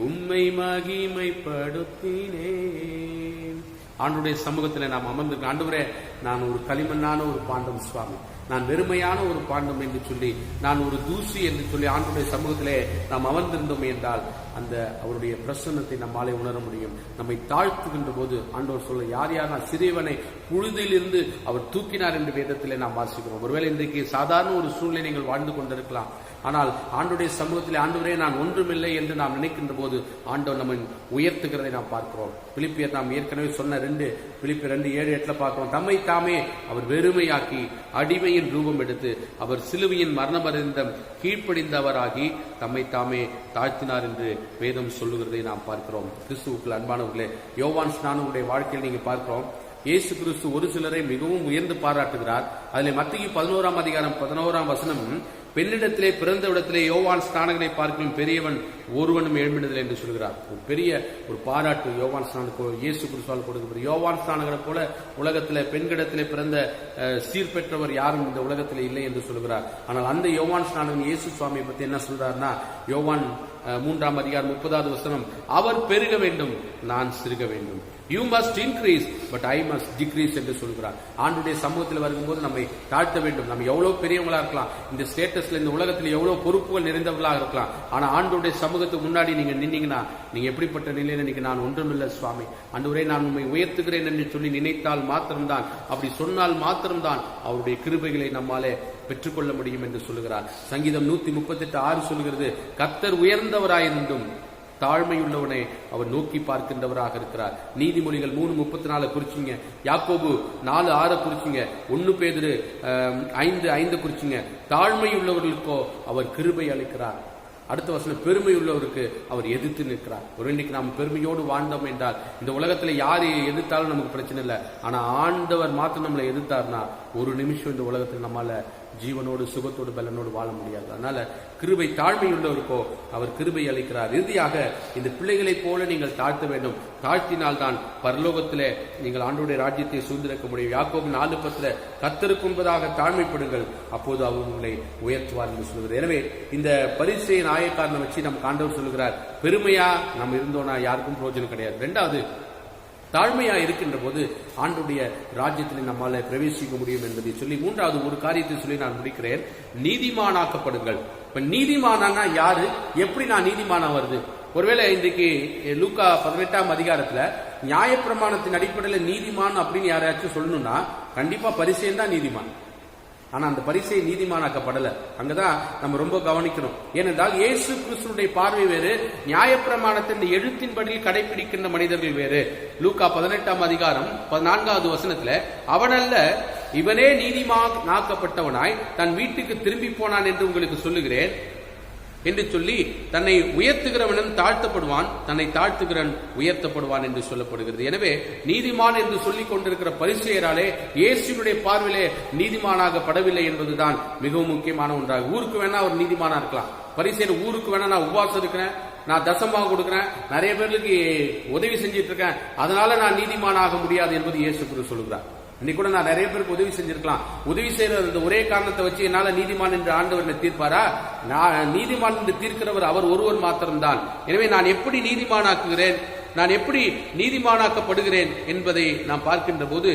உம்மை மகிமைப்படுத்தினேன். ஆண்டவருடைய சமூகத்தில் நாம் அமர்ந்திருக்க, ஆண்டவரே நான் ஒரு களிமண்ணான ஒரு பாண்டம் சுவாமி, நான் வெறுமையான ஒரு பாண்டம் என்று சொல்லி, நான் ஒரு தூசி என்று சொல்லி ஆண்டவருடைய சமூகத்திலே நாம் அமர்ந்திருந்தோம் என்றால் அந்த அவருடைய பிரசன்னத்தை நம்மாலே உணர முடியும். நம்மை தாழ்த்துகின்ற போது ஆண்டவர் சொல்ல, யார் நான் சிறியவனை புழுதிலிருந்து அவர் தூக்கினார் என்று வேதத்திலே நாம் வாசிக்கிறோம். ஒருவேளை இன்றைக்கு சாதாரண ஒரு சூழ்நிலை நீங்கள் வாழ்ந்து கொண்டிருக்கலாம், ஆனால் ஆண்டவருடைய சமூகத்திலே ஆண்டவரே நான் ஒன்றுமில்லை என்று நாம் நினைக்கின்ற போது ஆண்டவர் நம்மை உயர்த்துகிறதை நாம் பார்க்கிறோம். பிலிப்பியர் நாம் ஏற்கனவே சொன்ன பிலிப்பியர் 2:7-8 பார்க்கிறோம். தம்மை தாமே அவர் வெறுமையாக்கி அடிமையின் ரூபம் எடுத்து அவர் சிலுவையின் மரணபரியந்தம் கீழ்ப்படிந்தவராகி தம்மை தாமே தாழ்த்தினார் என்று வேதம் சொல்லுகிறதை நாம் பார்க்கிறோம். கிறிஸ்துவுக்குள் அன்பானவர்களே, யோவான் ஸ்நானனுடைய வாழ்க்கையில் நீங்க பார்க்கிறோம், இயேசு கிறிஸ்து ஒரு சிலரை மிகவும் உயர்ந்து பாராட்டுகிறார். அதில் மத்திய 11:11 பெண்ணிடத்திலே பிறந்தவிடத்திலே யோவான் ஸ்நானகனை பார்க்கும் பெரியவன் ஒருவனும் எழும்பினதில்லை என்று சொல்கிறார். ஒரு பெரிய ஒரு பாராட்டு யோவான் ஸ்நானனுக்கு இயேசு கிறிஸ்துவால் கொடுக்கப்படும். யோவான் ஸ்நானகனை போல உலகத்திலே பெண்களிடத்திலே பிறந்த சீர்பெற்றவர் யாரும் இந்த உலகத்திலே இல்லை என்று சொல்கிறார். ஆனால் அந்த யோவான் ஸ்நானகன் இயேசு சுவாமியை பத்தி என்ன சொல்றாருன்னா, யோவான் 3:30 அவர் பெருக வேண்டும், நான் சிறுக வேண்டும். You must increase, but I must decrease என்று சொல்கிறார். ஆண்டுடைய சமூகத்தில் வரும்போது நம்மை தாழ்த்த வேண்டும். நம்ம எவ்வளவு பெரியவங்களா இருக்கலாம், இந்த ஸ்டேட்டஸ்ல இந்த உலகத்தில் எவ்வளவு பொறுப்புகள் நிறைந்தவர்களாக இருக்கலாம், ஆனா ஆண்டுடைய சமூகத்துக்கு முன்னாடி நீங்க நின்னீங்கன்னா நீங்க எப்படிப்பட்ட நிலையில நீங்க நான் ஒன்றுமில்லை சுவாமி, ஆண்டவரே நான் உண்மை உயர்த்துகிறேன் என்று சொல்லி நினைத்தால் மாத்திரம்தான், அப்படி சொன்னால் மாத்திரம்தான் அவருடைய கிருபைகளை நம்மாலே பெற்றுக்கொள்ள முடியும் என்று சொல்லுகிறார். சங்கீதம் 138:6 சொல்கிறது, கர்த்தர் உயர்ந்தவராயிருந்தும் தாழ்மையுள்ளவனை அவர் நோக்கி பார்க்கின்றவராக இருக்கிறார். நீதிமொழிகள் 3:34 குறிச்சிங்க, யாக்கோபு 4:6 குறிச்சிங்க, 1 பேதுரு 5:5 குறிச்சிங்க. தாழ்மையுள்ளவர்களுக்கோ அவர் கிருபை அளிக்கிறார். அடுத்த வசனம், பெருமை உள்ளவருக்கு அவர் எதிர்த்து நிற்கிறார். ஒரு இன்னைக்கு நாம் பெருமையோடு வாழ்ந்தோம் என்றால் இந்த உலகத்துல யாரு எதிர்த்தாலும் நமக்கு பிரச்சனை இல்லை, ஆனா ஆண்டவர் மாத்திரம் நம்மளை எதிர்த்தார்னா ஒரு நிமிஷம் இந்த உலகத்தில் நம்மால ஜீவனோடு சுகத்தோடு பலனோடு வாழ முடியாது. அதனால கிருபை தாழ்மையுள்ளவருக்கோ அவர் கிருபை அளிக்கிறார். இறுதியாக இந்த பிள்ளைகளைப் போல நீங்கள் தாழ்த்த வேண்டும். தாழ்த்தினால்தான் பரலோகத்திலே நீங்கள் ஆண்டவருடைய ராஜ்யத்தை சூழ்ந்திருக்க முடியும். யாக்கோபு 4:10 கர்த்தருக்கு முன்பதாக தாழ்மைப்படுங்கள், அப்போது அவர் உங்களை உயர்த்துவார் என்று சொல்கிறார். எனவே இந்த பரிசேய நாயக்காரனை வச்சு நம்ம ஆண்டவர் சொல்லுகிறார், பெருமையா நம்ம இருந்தோம்னா யாருக்கும் பிரயோஜனம் கிடையாது. 2வது, தாழ்மையா இருக்கின்ற போது ஆண்டுடைய ராஜ்யத்தில் நம்மால பிரவேசிக்க முடியும் என்பதை சொல்லி 3வது ஒரு காரியத்தை சொல்லி நான் முடிக்கிறேன். நீதிமானாக்கப்படுங்கள். இப்ப நீதிமானா யாரு, எப்படி நான் நீதிமானா வருது? ஒருவேளை இன்றைக்கு லூக்கா 18 நியாயப்பிரமாணத்தின் அடிப்படையில் நீதிமான் அப்படின்னு யாராச்சும் சொல்லணும்னா கண்டிப்பா பரிசேயன் தான் நீதிமான். ஆனா அந்த பரிசை நீதிமானாக்கப்படல. அங்கதான் நம்ம ரொம்ப கவனிக்கணும். ஏனென்றால் இயேசு கிறிஸ்துடைய பார்வை வேறு, நியாயப்பிரமாணத்தின் எழுத்தின்படி கடைபிடிக்கின்ற மனிதர்கள் வேறு. லூக்கா 18:14 அவனல்ல இவனே நீதிமானாக்கப்பட்டவனாய் தன் வீட்டுக்கு திரும்பி போனான் என்று உங்களுக்கு சொல்லுகிறேன். என்று சொல்லி தன்னை உயர்த்துகிறவனும் தாழ்த்தப்படுவான், தன்னை தாழ்த்துகிறவன் உயர்த்தப்படுவான் என்று சொல்லப்படுகிறது. எனவே நீதிமான் என்று சொல்லிக் கொண்டிருக்கிற பரிசேயராலே இயேசுவினுடைய பார்வையிலே நீதிமானாகப்படவில்லை என்பதுதான் மிகவும் முக்கியமான ஒன்றாக. ஊருக்கு வேணா ஒரு நீதிமானா இருக்கலாம், பரிசேயர் ஊருக்கு வேணா நான் உபவாசம் இருக்கிறேன், நான் தசமாக கொடுக்கிறேன், நிறைய பேருக்கு உதவி செஞ்சிட்டு இருக்கேன், அதனால நான் நீதிமானாக முடியாது என்பது இயேசு கிறிஸ்து சொல்கிறார். இன்னைக்கு கூட நான் நிறைய பேருக்கு உதவி செஞ்சிருக்கலாம், உதவி செய்யற அந்த ஒரே காரணத்தை வச்சு என்னால நீதிமான் என்று ஆண்டவர் தீர்ப்பாரா? நான் நீதிமான் என்று தீர்க்கிறவர் அவர் ஒருவர் மாத்திரம்தான். எனவே நான் எப்படி நீதிமானாக்குகிறேன், நான் எப்படி நீதிமானாக்கப்படுகிறேன் என்பதை நாம் பார்க்கின்ற போது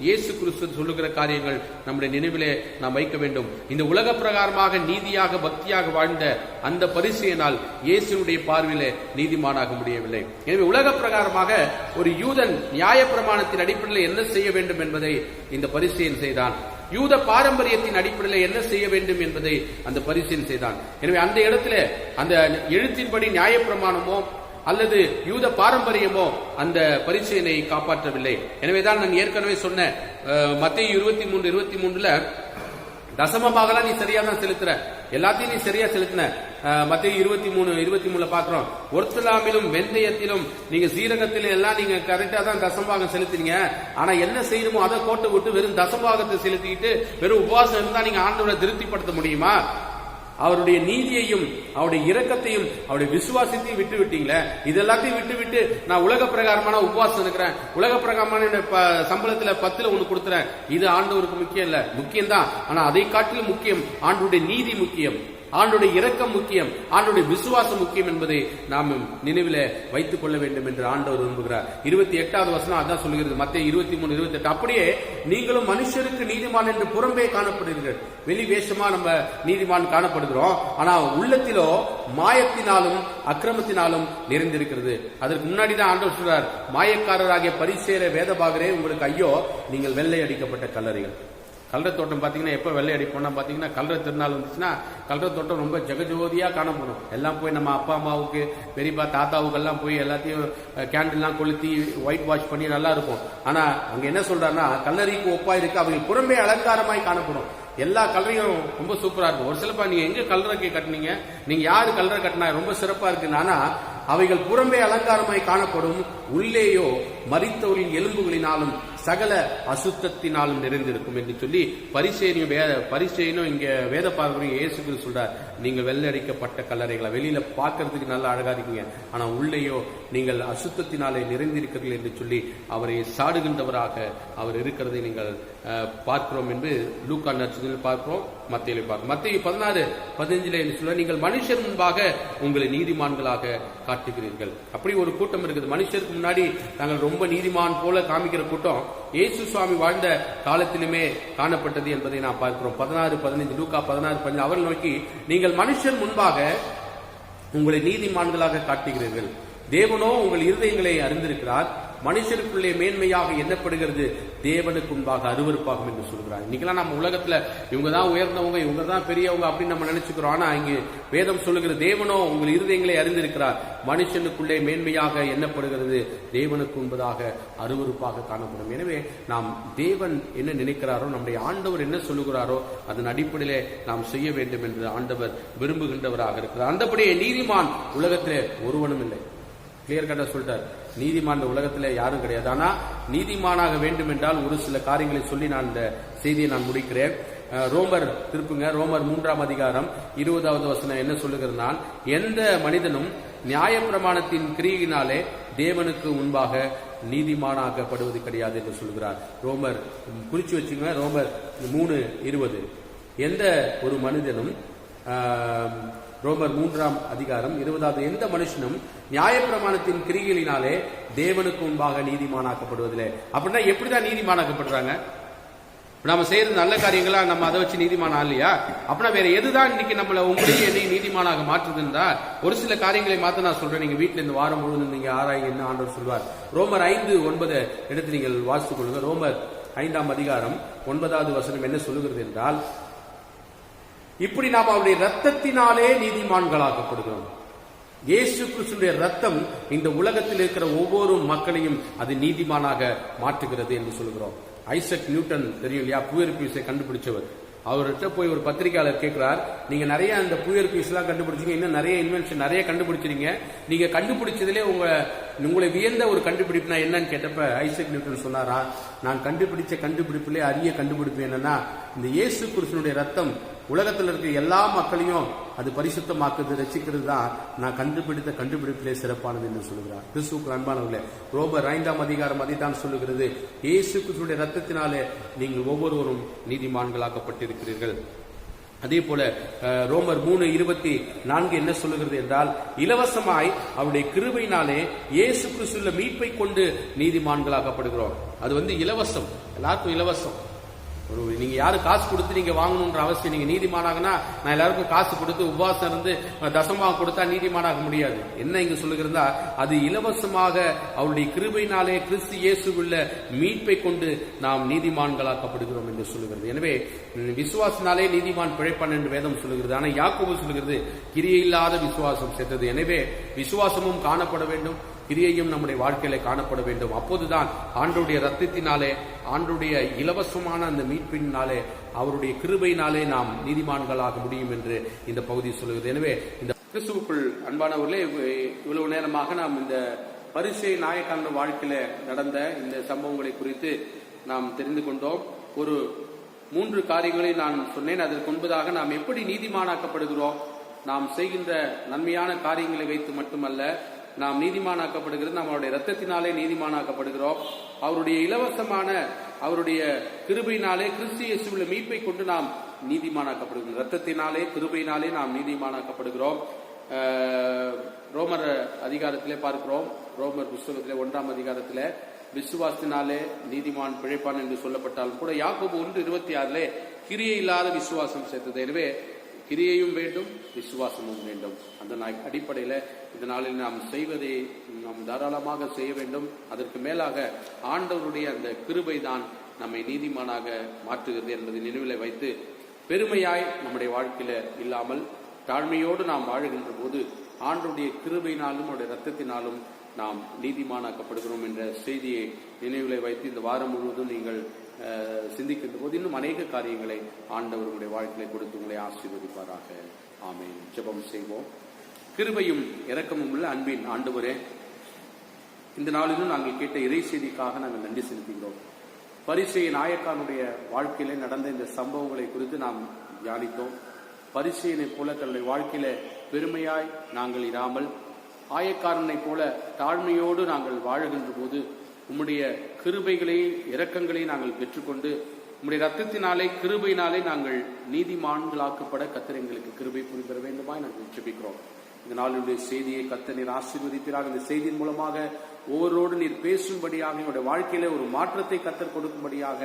இயேசு கிறிஸ்து சொல்லுகிற காரியங்கள் நம்முடைய நினைவிலே நாம் வைக்க வேண்டும். இந்த உலக பிரகாரமாக நீதியாக பக்தியாக வாழ்ந்த அந்த பரிசேயனால் இயேசுடைய பார்வையிலே நீதிமானாக முடியவில்லை. எனவே உலக பிரகாரமாக ஒரு யூதன் நியாயப்பிரமாணத்தின் அடிப்படையில் என்ன செய்ய வேண்டும் என்பதை இந்த பரிசேயன் செய்தான். யூத பாரம்பரியத்தின் அடிப்படையில் என்ன செய்ய வேண்டும் என்பதை அந்த பரிசேயன் செய்தான். எனவே அந்த இடத்துல அந்த எழுத்தின்படி நியாயப்பிரமாணமோ அல்லது யூத பாரம்பரியமோ அந்த பரிசேயனை காப்பாற்றவில்லை. எனவேதான் நான் ஏற்கனவே சொன்ன மத்தேயு 23:23 தசமபாகலாம் நீ சரியா தான் செலுத்துற, எல்லாத்தையும் நீ சரியா செலுத்தின. மத்தேயு 23:23 பாக்குறோம், ஒர்த்தலாமிலும் வெந்தயத்திலும் நீங்க சீரகத்திலும் எல்லாம் நீங்க கரெக்டா தான் தசமபாகம் செலுத்தினீங்க, ஆனா என்ன செய்யணுமோ அதை கோட்டை விட்டு வெறும் தசமபாகத்தை செலுத்திக்கிட்டு வெறும் உபவாசம் இருந்தா நீங்க ஆண்டவரை திருப்திப்படுத்த முடியுமா? அவருடைய நீதியையும் அவருடைய இரக்கத்தையும் அவருடைய விசுவாசத்தையும் விட்டு விட்டீங்களே. இது எல்லாத்தையும் விட்டு விட்டு நான் உலக பிரகாரமான உபவாசம் இருக்கிறேன், உலக பிரகாரமான சம்பளத்துல 10ல் ஒண்ணு கொடுத்துறேன், இது ஆண்டவருக்கு முக்கியம் இல்ல, முக்கியம்தான், ஆனா அதை காட்டிலும் முக்கியம் ஆண்டவருடைய நீதி முக்கியம், ஆண்டுடைய இரக்கம் முக்கியம், ஆண்டுடைய விசுவாசம் முக்கியம் என்பதை நாம் நினைவில் வைத்துக் கொள்ள வேண்டும் என்று ஆண்டவர் விரும்புகிறார். 28வது வசனம் அதான் சொல்லுகிறது, மத்தேயு 23:28. அப்படியே நீங்களும் மனுஷருக்கு நீதிமான் என்று புறம்பே காணப்படுகிறீர்கள். வெளி வேஷமா நம்ம நீதிமான் காணப்படுகிறோம், ஆனா உள்ளத்திலோ மாயத்தினாலும் அக்கிரமத்தினாலும் நிறைந்திருக்கிறது. அதற்கு முன்னாடி தான் ஆண்டவர் சொல்றார், மாயக்காரராகிய பரிசேயரே வேதபாகரே உங்களுக்கு ஐயோ, நீங்கள் வெள்ளை அடிக்கப்பட்ட கல்லறைகள். கல்ற தோட்டம் பாத்தீங்கன்னா எப்ப வெள்ளை அடிப்போம்னா பாத்தீங்கன்னா கல்ற திருநாள் வந்துச்சுன்னா கல்ற தோட்டம் ரொம்ப ஜெகஜோதியா காணப்படும். எல்லாம் போய் நம்ம அப்பா அம்மாவுக்கு பெரியப்பா தாத்தாவுக்கு எல்லாம் போய் எல்லாத்தையும் கேண்டில் எல்லாம் கொளுத்தி ஒயிட் வாஷ் பண்ணி நல்லா இருக்கும். ஆனா அங்க என்ன சொல்றாருன்னா கல்லறைக்கு ஒப்பா இருக்கு, அவங்க புறம்பே அலங்காரமாய் காணப்படும். எல்லா கல்லறையும் ரொம்ப சூப்பரா இருக்கும். ஒரு சிலப்பா நீங்க எங்க கல்லறைக்கு கட்டினீங்க, நீங்க யாரு கல்லறை கட்டினா, ரொம்ப சிறப்பா இருக்கு, ஆனா அவைகள் புறம்பே அலங்காரமாய் காணப்படும், உள்ளேயோ மரித்தவரின் எலும்புகளினாலும் சகல அசுத்தத்தினாலும் நிறைந்திருக்கும் என்று சொல்லி பரிசேயனும் இங்க வேத பார்வையும் இயேசு சொல்றார், நீங்கள் வெள்ளடிக்கப்பட்ட கல்லறைகளா, வெளியில பார்க்கறதுக்கு நல்லா அழகா இருக்கீங்க, ஆனா உள்ளேயோ நீங்கள் அசுத்தத்தினாலே நிறைந்திருக்கிறீர்கள் என்று சொல்லி அவரை சாடுகின்றவராக அவர் இருக்கிறதை நீங்கள் பார்க்கிறோம் என்று லூக்கா நற்செய்தியில் பார்க்கிறோம், மத்தேயுவில் பார்க்கிறோம். மத்தேயு 16:15 சொல்ல, நீங்கள் மனுஷர் முன்பாக உங்களை நீதிமான்களாக காட்டுகிறீர்கள். அப்படி ஒரு கூட்டம் இருக்குது, மனுஷருக்கு முன்னாடி நாங்கள் ரொம்ப நீதிமான் போல காமிக்கிற கூட்டம் இயேசு சுவாமி வாழ்ந்த காலத்திலுமே காணப்பட்டது என்பதை நாம் பார்க்கிறோம். 16:15 லூக்கா 16:15 அவர்கள் நோக்கி, நீங்கள் மனுஷன் முன்பாக உங்களை நீதிமான்களாக காட்டுகிறீர்கள், தேவனோ உங்கள் இருதயங்களை அறிந்திருக்கிறார், மனுஷருக்குள்ளே மேன்மையாக எண்ணப்படுகிறது தேவனுக்கு முன்பாக அருவருப்பாகும் என்று சொல்கிறார். இன்னைக்கெல்லாம் நம்ம உலகத்துல இவங்க தான் உயர்ந்தவங்க, இவங்க தான் பெரியவங்க அப்படின்னு நம்ம நினைச்சுக்கிறோம். ஆனா இங்கு வேதம் சொல்லுகிற தேவனோ உங்கள் இருதயங்களை அறிந்திருக்கிறார், மனுஷனுக்குள்ளே மேன்மையாக எண்ணப்படுகிறது தேவனுக்கு முன்பதாக அருவருப்பாக காணப்படும். எனவே நாம் தேவன் என்ன நினைக்கிறாரோ, நம்முடைய ஆண்டவர் என்ன சொல்லுகிறாரோ அதன் அடிப்படையிலே நாம் செய்ய வேண்டும் என்று ஆண்டவர் விரும்புகின்றவராக இருக்கிறார். அந்தபடியே நீதிமான் உலகத்திலே ஒருவனும் இல்லை. கிளியர் கட்டா சொல்லிட்டார், நீதிமான் உலகத்துல யாரும் கிடையாது. ஆனா நீதிமானாக வேண்டும் என்றால் ஒரு சில காரியங்களை சொல்லி நான் இந்த செய்தியை நான் முடிக்கிறேன். ரோமர் திருப்புங்க, ரோமர் 3:20 வசனம் என்ன சொல்லுகிறதுனா, எந்த மனிதனும் நியாயப்பிரமாணத்தின் கிரியினாலே தேவனுக்கு முன்பாக நீதிமானாக்கப்படுவது கிடையாது என்று சொல்கிறார். ரோமர் குறிச்சு வச்சுங்க, ரோமர் 3:20. எந்த ஒரு மனிதனும், ரோமர் 3:20, எந்த மனுஷனும் நியாயப்பிரமாணத்தின் கிரிகளினாலே தேவனுக்கு முன்பாக நீதிமானாக்கப்படுவதில்லை. அப்படின்னா எப்படிதான் நீதிமானாக்கப்படுறாங்க? நாம செய்யறது நல்ல காரியங்களா, நம்ம அதை வச்சு நீதிமானா இல்லையா? அப்படின்னா வேற எதுதான் இன்னைக்கு நம்மள உங்களையே என்னை நீதிமானாக மாற்றுதுன்றா? ஒரு சில காரியங்களை மாத்த நான் சொல்றேன். நீங்க வீட்டுல இந்த வாரம் முழுவதும் நீங்க ஆராய்ங்க என்ன ஆண்டவர் சொல்வார். ரோமர் 5:9 எடுத்து நீங்கள் வாசித்துக் கொள்ளுங்க. ரோமர் 5:9 வசனம் என்ன சொல்லுகிறது என்றால், இப்படி நாம் அவருடைய ரத்தத்தினாலே நீதிமான்களாக்கப்படுகிறோம். இயேசு கிறிஸ்துவின் ரத்தம் இந்த உலகத்தில் இருக்கிற ஒவ்வொரு மக்களையும் அது நீதிமானாக மாற்றுகிறது என்று சொல்கிறோம். ஐசக் நியூட்டன் தெரியும் இல்லையா, புவியீர்ப்பு விசையை கண்டுபிடிச்சவர். அவர்கிட்ட போய் ஒரு பத்திரிகையாளர் கேட்கிறார், நீங்க நிறைய அந்த புயல் எல்லாம் கண்டுபிடிச்சீங்க, இன்னும் நிறைய இன்வென்ஷன் நிறைய கண்டுபிடிச்சிருங்க, நீங்க கண்டுபிடிச்சதுல உங்களை வியந்த ஒரு கண்டுபிடிப்புனா என்னன்னு கேட்டப்ப ஐசக் நியூட்டன் சொன்னாரா, நான் கண்டுபிடிச்ச கண்டுபிடிப்புல அரிய கண்டுபிடிப்பு என்னன்னா, இந்த இயேசு கிறிஸ்துவினுடைய ரத்தம் உலகத்தில் இருக்க எல்லா மக்களையும் அது பரிசுத்தமாக்குது, ரசிக்கிறது தான் நான் கண்டுபிடித்த கண்டுபிடிப்பிலே சிறப்பானது என்று சொல்லுகிறார். கிறிஸ்துவுக்கு அன்பானவர்களே, ரோமர் 5ஆம் அதிகாரம் அதைத்தான் சொல்லுகிறது. இயேசு கிறிஸ்துவினுடைய ரத்தத்தினாலே நீங்கள் ஒவ்வொருவரும் நீதிமான்களாக்கப்பட்டிருக்கிறீர்கள். அதே போல ரோமர் 3:24 என்ன சொல்லுகிறது என்றால், இலவசமாய் அவருடைய கிருபையினாலே இயேசு கிறிஸ்துவின் மீட்பை கொண்டு நீதிமான்களாக்கப்படுகிறோம். அது இலவசம், எல்லாருக்கும் இலவசம். நீங்க யாரும் காசு கொடுத்து நீங்க வாங்கணும்ன்ற அவசியம். நீங்க நீதிமானாகனா நான் எல்லாருக்கும் காசு கொடுத்து உபவாசம் இருந்து தசமாக கொடுத்தா நீதிமானாக முடியாது. என்ன இங்க சொல்லுகிறதா, அது இலவசமாக அவருடைய கிருபையினாலே கிறிஸ்து இயேசுவுள்ள மீட்பை கொண்டு நாம் நீதிமான்களாக்கப்படுகிறோம் என்று சொல்லுகிறது. எனவே விசுவாசனாலே நீதிமான் பிழைப்பான் என்று வேதம் சொல்லுகிறது. ஆனா யாக்கோபு சொல்லுகிறது, கிரியை இல்லாத விசுவாசம் செத்தது. எனவே விசுவாசமும் காணப்பட வேண்டும், கிரியையும் நம்முடைய வாழ்க்கையில காணப்பட வேண்டும். அப்போதுதான் ஆண்டவருடைய ரத்தத்தினாலே, ஆண்டவருடைய இலவசமான அந்த மீட்பினாலே, அவருடைய கிருபையினாலே நாம் நீதிமான்களாக முடியும் என்று இந்த பகுதி சொல்லுகிறது. எனவே இந்த கிறிஸ்துவுக்குள் அன்பானவர்களே, இவ்வளவு நேரமாக நாம் இந்த பரிசேய நாயக்கான வாழ்க்கையில நடந்த இந்த சம்பவங்களை குறித்து நாம் தெரிந்து கொண்டோம். ஒரு 3 காரியங்களை நான் சொன்னேன். அதற்கு முன்பதாக நாம் எப்படி நீதிமானாக்கப்படுகிறோம், நாம் செய்கின்ற நன்மையான காரியங்களை வைத்து மட்டுமல்ல, நாம் நீதிமானாக்கப்படுகிறது நம்மளுடைய ரத்தத்தினாலே நீதிமானாக்கப்படுகிறோம். அவருடைய இலவசமான அவருடைய கிருபையினாலே கிறிஸ்து இயேசுவுள்ள மீட்பை கொண்டு நாம் நீதிமானாக்கப்படுகிறோம். ரத்தத்தினாலே கிருபையினாலே நாம் நீதிமானாக்கப்படுகிறோம். ரோமர் அதிகாரத்திலே பார்க்கிறோம். ரோமர் புஸ்தகத்திலே 1ஆம் அதிகாரத்திலே விசுவாசத்தினாலே நீதிமான் பிழைப்பான் என்று சொல்லப்பட்டாலும் கூட யாக்கோபு 1:26 கிரியை இல்லாத விசுவாசம் சேர்த்தது. எனவே கிரியையும் வேண்டும், விசுவாசமும் வேண்டும். அந்த அடிப்படையில் இந்த நாளில் நாம் செய்வதை நாம் தாராளமாக செய்ய வேண்டும். அதற்கு மேலாக ஆண்டவருடைய அந்த கிருபை தான் நம்மை நீதிமானாக மாற்றுகிறது என்பதை நினைவில் வைத்து, பெருமையாய் நம்முடைய வாழ்க்கையில இல்லாமல் தாழ்மையோடு நாம் வாழுகின்ற போது ஆண்டவருடைய கிருபையினாலும் அவருடைய ரத்தத்தினாலும் நாம் நீதிமானாக்கப்படுகிறோம் என்ற செய்தியை நினைவில் வைத்து இந்த வாரம் முழுவதும் நீங்கள் சிந்திக்கின்ற போது இன்னும் அநேக காரியங்களை ஆண்டவருடைய வாழ்க்கையை கொடுத்து உங்களை ஆசீர்வதிப்பாராக. ஆமென். ஜெபம் செய்வோம். கிருபையும் இரக்கமும் உள்ள அன்பின் ஆண்டவரே, இந்த நாளிலும் நாங்கள் கேட்ட இறை செய்திக்காக நாங்கள் நன்றி செலுத்துகிறோம். பரிசேய நாயக்கானுடைய வாழ்க்கையில நடந்த இந்த சம்பவங்களை குறித்து நாம் தியானித்தோம். பரிசேயனை போல தன்னுடைய வாழ்க்கையில பெருமையாய் நாங்கள் இராமல், ஆயக்காரனை போல தாழ்மையோடு நாங்கள் வாழுகின்ற போது உம்முடைய கிருபைகளையும் இரக்கங்களையும் நாங்கள் பெற்றுக்கொண்டு உம்முடைய ரத்தத்தினாலே கிருபையினாலே நாங்கள் நீதிமான்களாக்கப்பட கர்த்தர் எங்களுக்கு கிருபை புரிதர வேண்டுமாய் நாங்கள் ஜெபிக்கிறோம். இந்த நாளுடைய செய்தியை கர்த்தர் நீர் ஆசீர்வதிப்பீராக. இந்த செய்தியின் மூலமாக ஒவ்வொருவரோடு நீர் பேசும்படியாக, என்னுடைய வாழ்க்கையில ஒரு மாற்றத்தை கர்த்தர் கொடுக்கும்படியாக,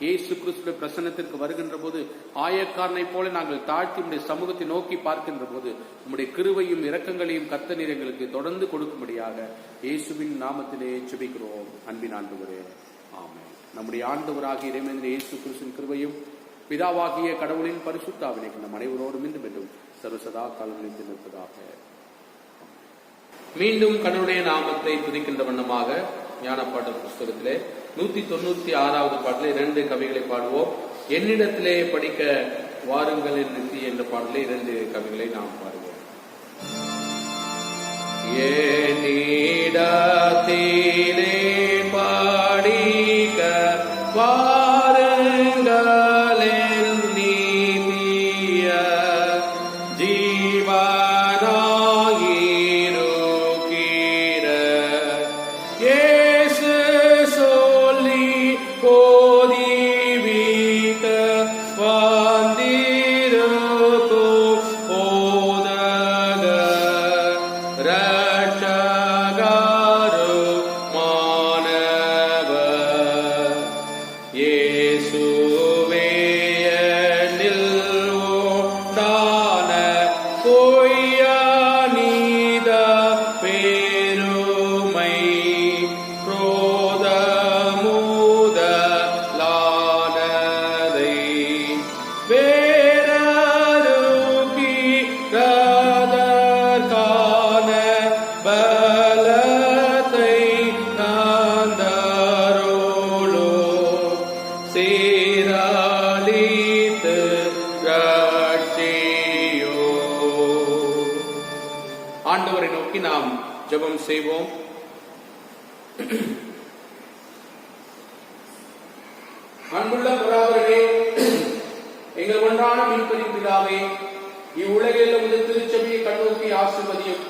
இயேசு கிறிஸ்துவின் பிரசன்னத்திற்கு வருகின்ற போது ஆயக்காரனை போல நாங்கள் தாழ்த்தி உம்முடைய சமூகத்தை நோக்கி பார்க்கின்ற போது உம்முடைய கிருபையும் இரக்கங்களையும் கர்த்தர் நீர் எங்களுக்கு தொடர்ந்து கொடுக்கும்படியாக இயேசுவின் நாமத்திலே ஜெபிக்கிறோம். அன்பின் ஆண்டவரே, ஆமென். நம்முடைய ஆண்டவராகிய இறைவனாகிய இயேசு கிறிஸ்துவின் கிருபையும் பிதாவாகிய கடவுளின் பரிசுத்த ஆவியும் நம் அனைவரோடும் இன்று மீண்டும் சர்வசதா காலங்களில் நிற்பதாக. மீண்டும் கடவுளுடைய நாமத்தை துதிக்கின்ற வண்ணமாக ஞானப்பாட்டு புஸ்தகத்திலே 196வது பாடலில் 2 கவிகளை பாடுவோம். என்னிடத்திலே படிக்க வாருங்களின் நிறுத்தி என்ற பாடலில் 2 கவிகளை நாம் பாடுவோம். என்னிடத்திலே படிக்க வாருங்களின் நீதிய ஜீவனாயிருக்கிற இயேசு சொல்லி போதிவிக்க வந்திருக்கும் போதக ரட்சகரு செய்வோம். அன்புள்ள புறாவர்களே, எங்கள் ஒன்றான மீட்பரின் பிதாவே, இவ்வுலகில் உமது திருச்சபையை கண்ணோக்கி ஆசீர்வதியும்.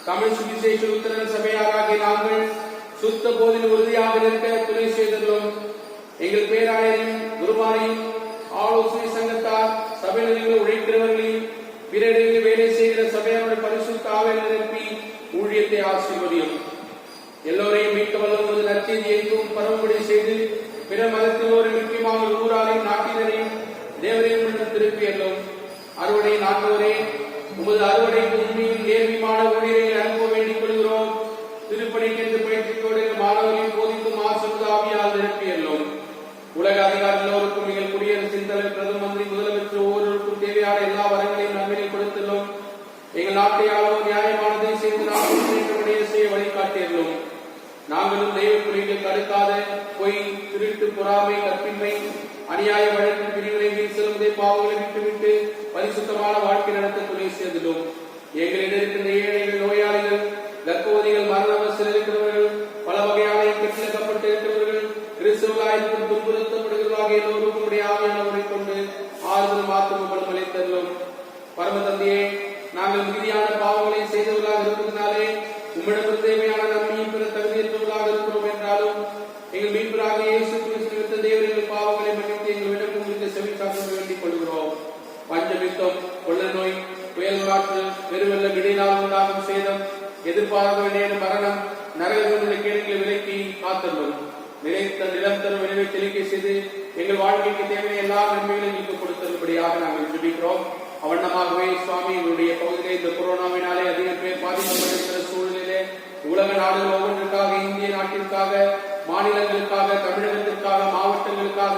தமிழ் சுவிசேஷ உத்தரன் சபையாராகிய நாங்கள் சுத்த போதில் உறுதியாக நிற்க துணை செய்தோம். எங்கள் பேராயரையும் குருமாரையும் ஆலோசனை சங்கத்தார் சபையினர்கள் உழைக்கிறவர்களையும் பிற இடங்களில் வேலை செய்கிற சபையாருடைய பரிசுத்த ஆவியால் நிரப்பி ஊழியத்தை ஆசீர்வதியும். எல்லோரையும் மீட்க வல்லுவது நற்செய்தி எங்கும் பரவும்படி செய்து பிற மதத்தினோரை முக்கியமாக ஊராரையும் நாட்டினரையும் தேவரையும் திருப்பி எல்லும். அறுவடை நாட்டோரே, உமது அறுவடைக்கு உண்மையும் நேர்மையான ஊழியரை அனுப்ப வேண்டிக் கொள்கிறோம். திருப்பணிக்கென்று பயிற்சியோடு மாணவர்களையும் போதிக்கும் ஆசிர்வாத ஆவியால் நிரப்பி எல்லும். உலக அதிகாரி எல்லோருக்கும் நீங்கள் குடியரசின் தலைவர், பிரதம மந்திரி, முதலமைச்சர் ஒவ்வொருவருக்கும் தேவையான எல்லா வரங்களையும் நன்மையை கொடுத்துள்ளோம். எங்கள் நாட்டை ஆளும் நியாயமானதை செய்து நாங்கள் செய்ய வழிகாட்டியுள்ளோம். நாங்களும் தெய்வ புலிகள் தடுக்காத பொய், திருட்டு, பொறாமை, கற்பின்மை, அநியாய வழக்கு, பிரிவினை, செல்வதை பாவங்களை விட்டுவிட்டு பரிசுத்தமான வாழ்க்கை நடத்த துணை செய்துள்ளோம். எங்களிடம் இருக்கின்ற ஏழைகள், நோயாளிகள், கர்ப்பவதிகள், மரணவசல் இருக்கிறவர்கள், பல வகையான கட்டிலக்கப்பட்டு இருக்கிறவர்கள், கிறிஸ்தவர்களாயிருக்கும் துன்புறுத்தப்படுகிறவர்களாக எல்லோரும் உங்களுடைய ஆவியானவரை கொண்டு ஆறுதல் மாற்றம் பலமலை தருவோம். பரம தந்தையே, நாங்கள் மிகுதியான பாவங்களை செய்தவர்களாக இருப்பதனாலே உம்மிடம் தேவையான நன்மையும் பிற தகுதியற்றவர்களாக இருக்கிறோம் என்றாலும் எங்கள் மீட்பராக இயேசு கிறிஸ்து தேவர்கள் பாவங்களை மன்னித்து எங்களிடம் உங்களுக்கு செவி சாக்க வேண்டிக் கொள்கிறோம். பஞ்சமித்தம், கொள்ள நோய், புயல் காற்று, பெருவெள்ள விடையினால் உண்டாகும் சேதம், எதிர்பாராத வேண்டிய மரணம், நரகங்களுடைய கேடுகளை விலக்கி காத்தள்ளும். நிலைத்த நிலம் தரும் விளைவை தெளிக்கை செய்து எங்கள் வாழ்க்கைக்கு தேவையான எல்லா நன்மைகளையும் எங்களுக்கு கொடுத்தபடியாக நாங்கள் ஜெபிக்கிறோம். அவண்ணமாகவே சுவாமி, எங்களுடைய பகுதியிலே இந்த கொரோனாவினாலே அதிக பேர் பாதிக்கப்பட்டிருக்கிற சூழ்நிலையிலே உலக நாடுகள் ஒவ்வொன்றுக்காக, இந்திய நாட்டிற்காக, மாநிலங்களுக்காக, தமிழகத்திற்காக, மாவட்டங்களுக்காக,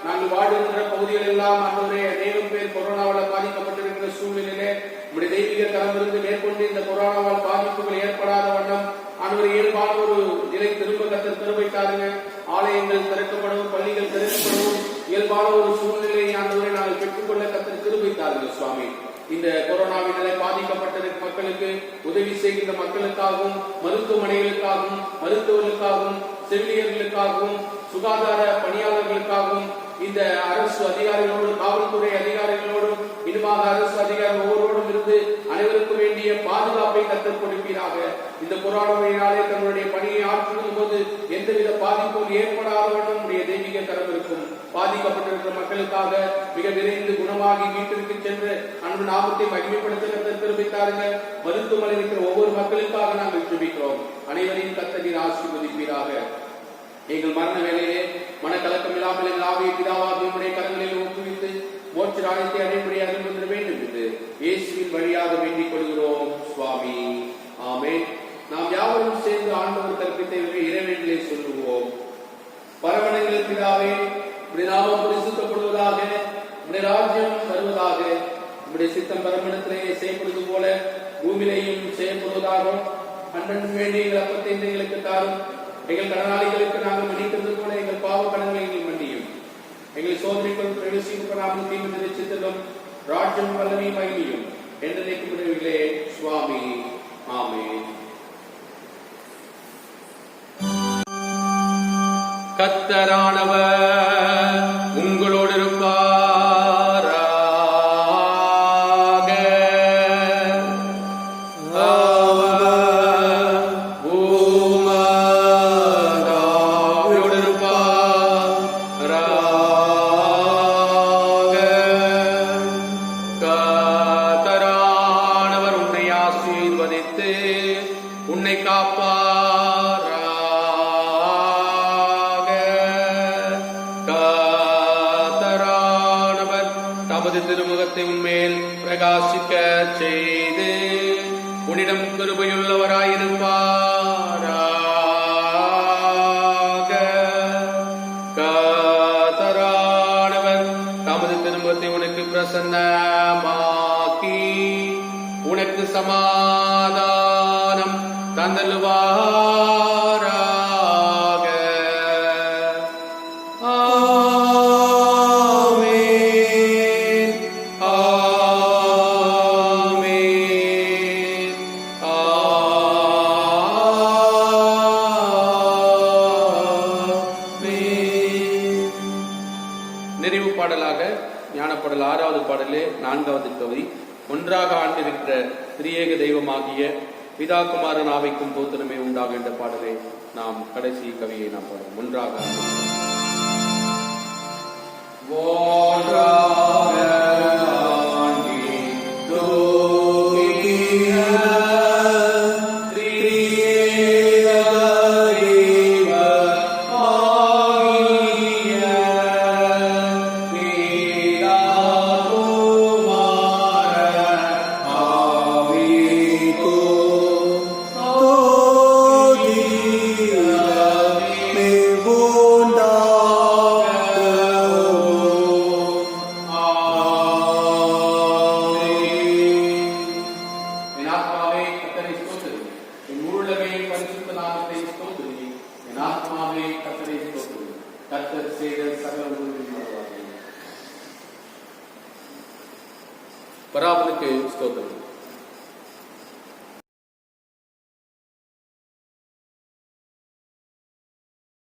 நாங்கள் வாழ்கின்ற பகுதிகள் எல்லாம் அன்றைய அநேகம் பேர் கொரோனாவால் பாதிக்கப்பட்டிருக்கிற சூழ்நிலையிலே நம்முடைய தெய்வீக தரமிருந்து மேற்கொண்டு இந்த கொரோனாவால் பாதிப்புகள் ஏற்படாத வண்ணம் அன்றைய இயல்பான ஒரு நிலை திரும்ப கத்தர் திருவைத்தாருங்க. ஆலயங்கள் திறக்கப்படவும், பள்ளிகள் திறக்கப்படவும் இயல்பான ஒரு சூழ்நிலையை ஆண்டவரை நாங்கள் பெற்றுக்கொள்ள கத்தர் திருவைத்தார்கள். சுவாமி, இந்த கொரோனாவினாலே பாதிக்கப்பட்டிருக்கும் மக்களுக்கு உதவி செய்கின்ற மக்களுக்காகவும், மருத்துவமனைகளுக்காகவும், மருத்துவர்களுக்காகவும், செவிலியர்களுக்காகவும், சுகாதார பணியாளர்களுக்காகவும், இந்த அரசு அதிகாரிகளோடு, காவல்துறை அதிகாரிகளோடும், இதுமாக அரசு அதிகாரி ஒவ்வொருவரும் இருந்து அனைவருக்கும் வேண்டிய பாதுகாப்பை கற்றுக் கொடுப்பீராக. இந்த கொரோனாவினாலே தன்னுடைய பணியை ஆற்றும் போது எந்தவித பாதிப்பும் ஏற்படாதவனும் உடைய தெய்வீக கரம் இருக்கும். பாதிக்கப்பட்டிருக்கிற மக்களுக்காக மிக விரைந்து குணமாகி வீட்டிற்கு சென்று அன்பு நாமத்தை மகிமைப்படுத்த தெரிவித்தாருங்க. மருத்துவமனை இருக்கிற ஒவ்வொரு மக்களுக்காக நாங்கள் ஜெபிக்கிறோம். அனைவரையும் கர்த்தர் ஆசீர்வதிப்பீராக. எங்கள் மரண வேளையிலே மனக்கலக்கம் இல்லாமல் எங்கள் ஆவியை பிதாவாகிய உம்முடைய கரங்களில் ஒப்புவித்து மோட்ச ராஜ்யத்தை அடைபடி அனுமதிக்க வேண்டும் என்று இயேசுவின் வழியாக வேண்டிக் கொள்கிறோம். சுவாமி, ஆமென். நாம் யாவரும் சேர்ந்து ஆண்டவர் கற்பித்த இறைவேண்டலை சொல்லுவோம். பரமண்டலங்களின் பிதாவே, உம்முடைய நாமம் பரிசுத்தப்படுவதாக, உம்முடைய ராஜ்யம் வருவதாக, உம்முடைய சித்தம் பரமண்டலத்திலே செய்யப்படுவது போல பூமியிலேயும் செய்யப்படுவதாக. அன்றன் வேண்டிய எங்கள் அப்பத்தை எங்களுக்கு தாரும். எங்கள் கடனாளிகளுக்கு நாங்கள் மன்னிக்கிறது போல எங்கள் பாவ கடன்களை எங்கள் மன்னியும். எங்களை சோதனைக்குள் பிரவேசிக்கப்படாமல் தீமை நினைச்சித்தலும் ராஜ்யம் வல்லமை மகிமையும் என்று நினைக்கப்படுவீர்களே. சுவாமி, ஆமென். கர்த்தரானவர் உங்களோடு இருப்பாராக. கர்த்தரானவர் உன்னை ஆசீர்வதித்து உன்னை காப்பாராக. கர்த்தரானவர் தமது திருமுகத்தை உன்மேல் பிரகாசிக்க செய்து உன்னிடம் கிருபையுள்ளவராயிருப்பாராக. கர்த்தரானவர் தமது திருமுகத்தை உனக்கு பிரசன்னமாக்கி உனக்கு சமாதானம் தந்தல்வாராக. ஆமென், ஆமென், ஆமென். பாடலாக ஞானப்பாடல் 6வது பாடலே 4வது கவி, ஒன்றாக ஆண்டிருக்கிற திரியேக தெய்வமாகிய பிதா குமாரன் ஆவைக்கும் தோத்திரமே உண்டாக என்ற பாடலை நாம் கடைசி கவியை நாம் பாடுவோம். ஒன்றாக பராபனுக்கு ஸ்தோத்திரம்.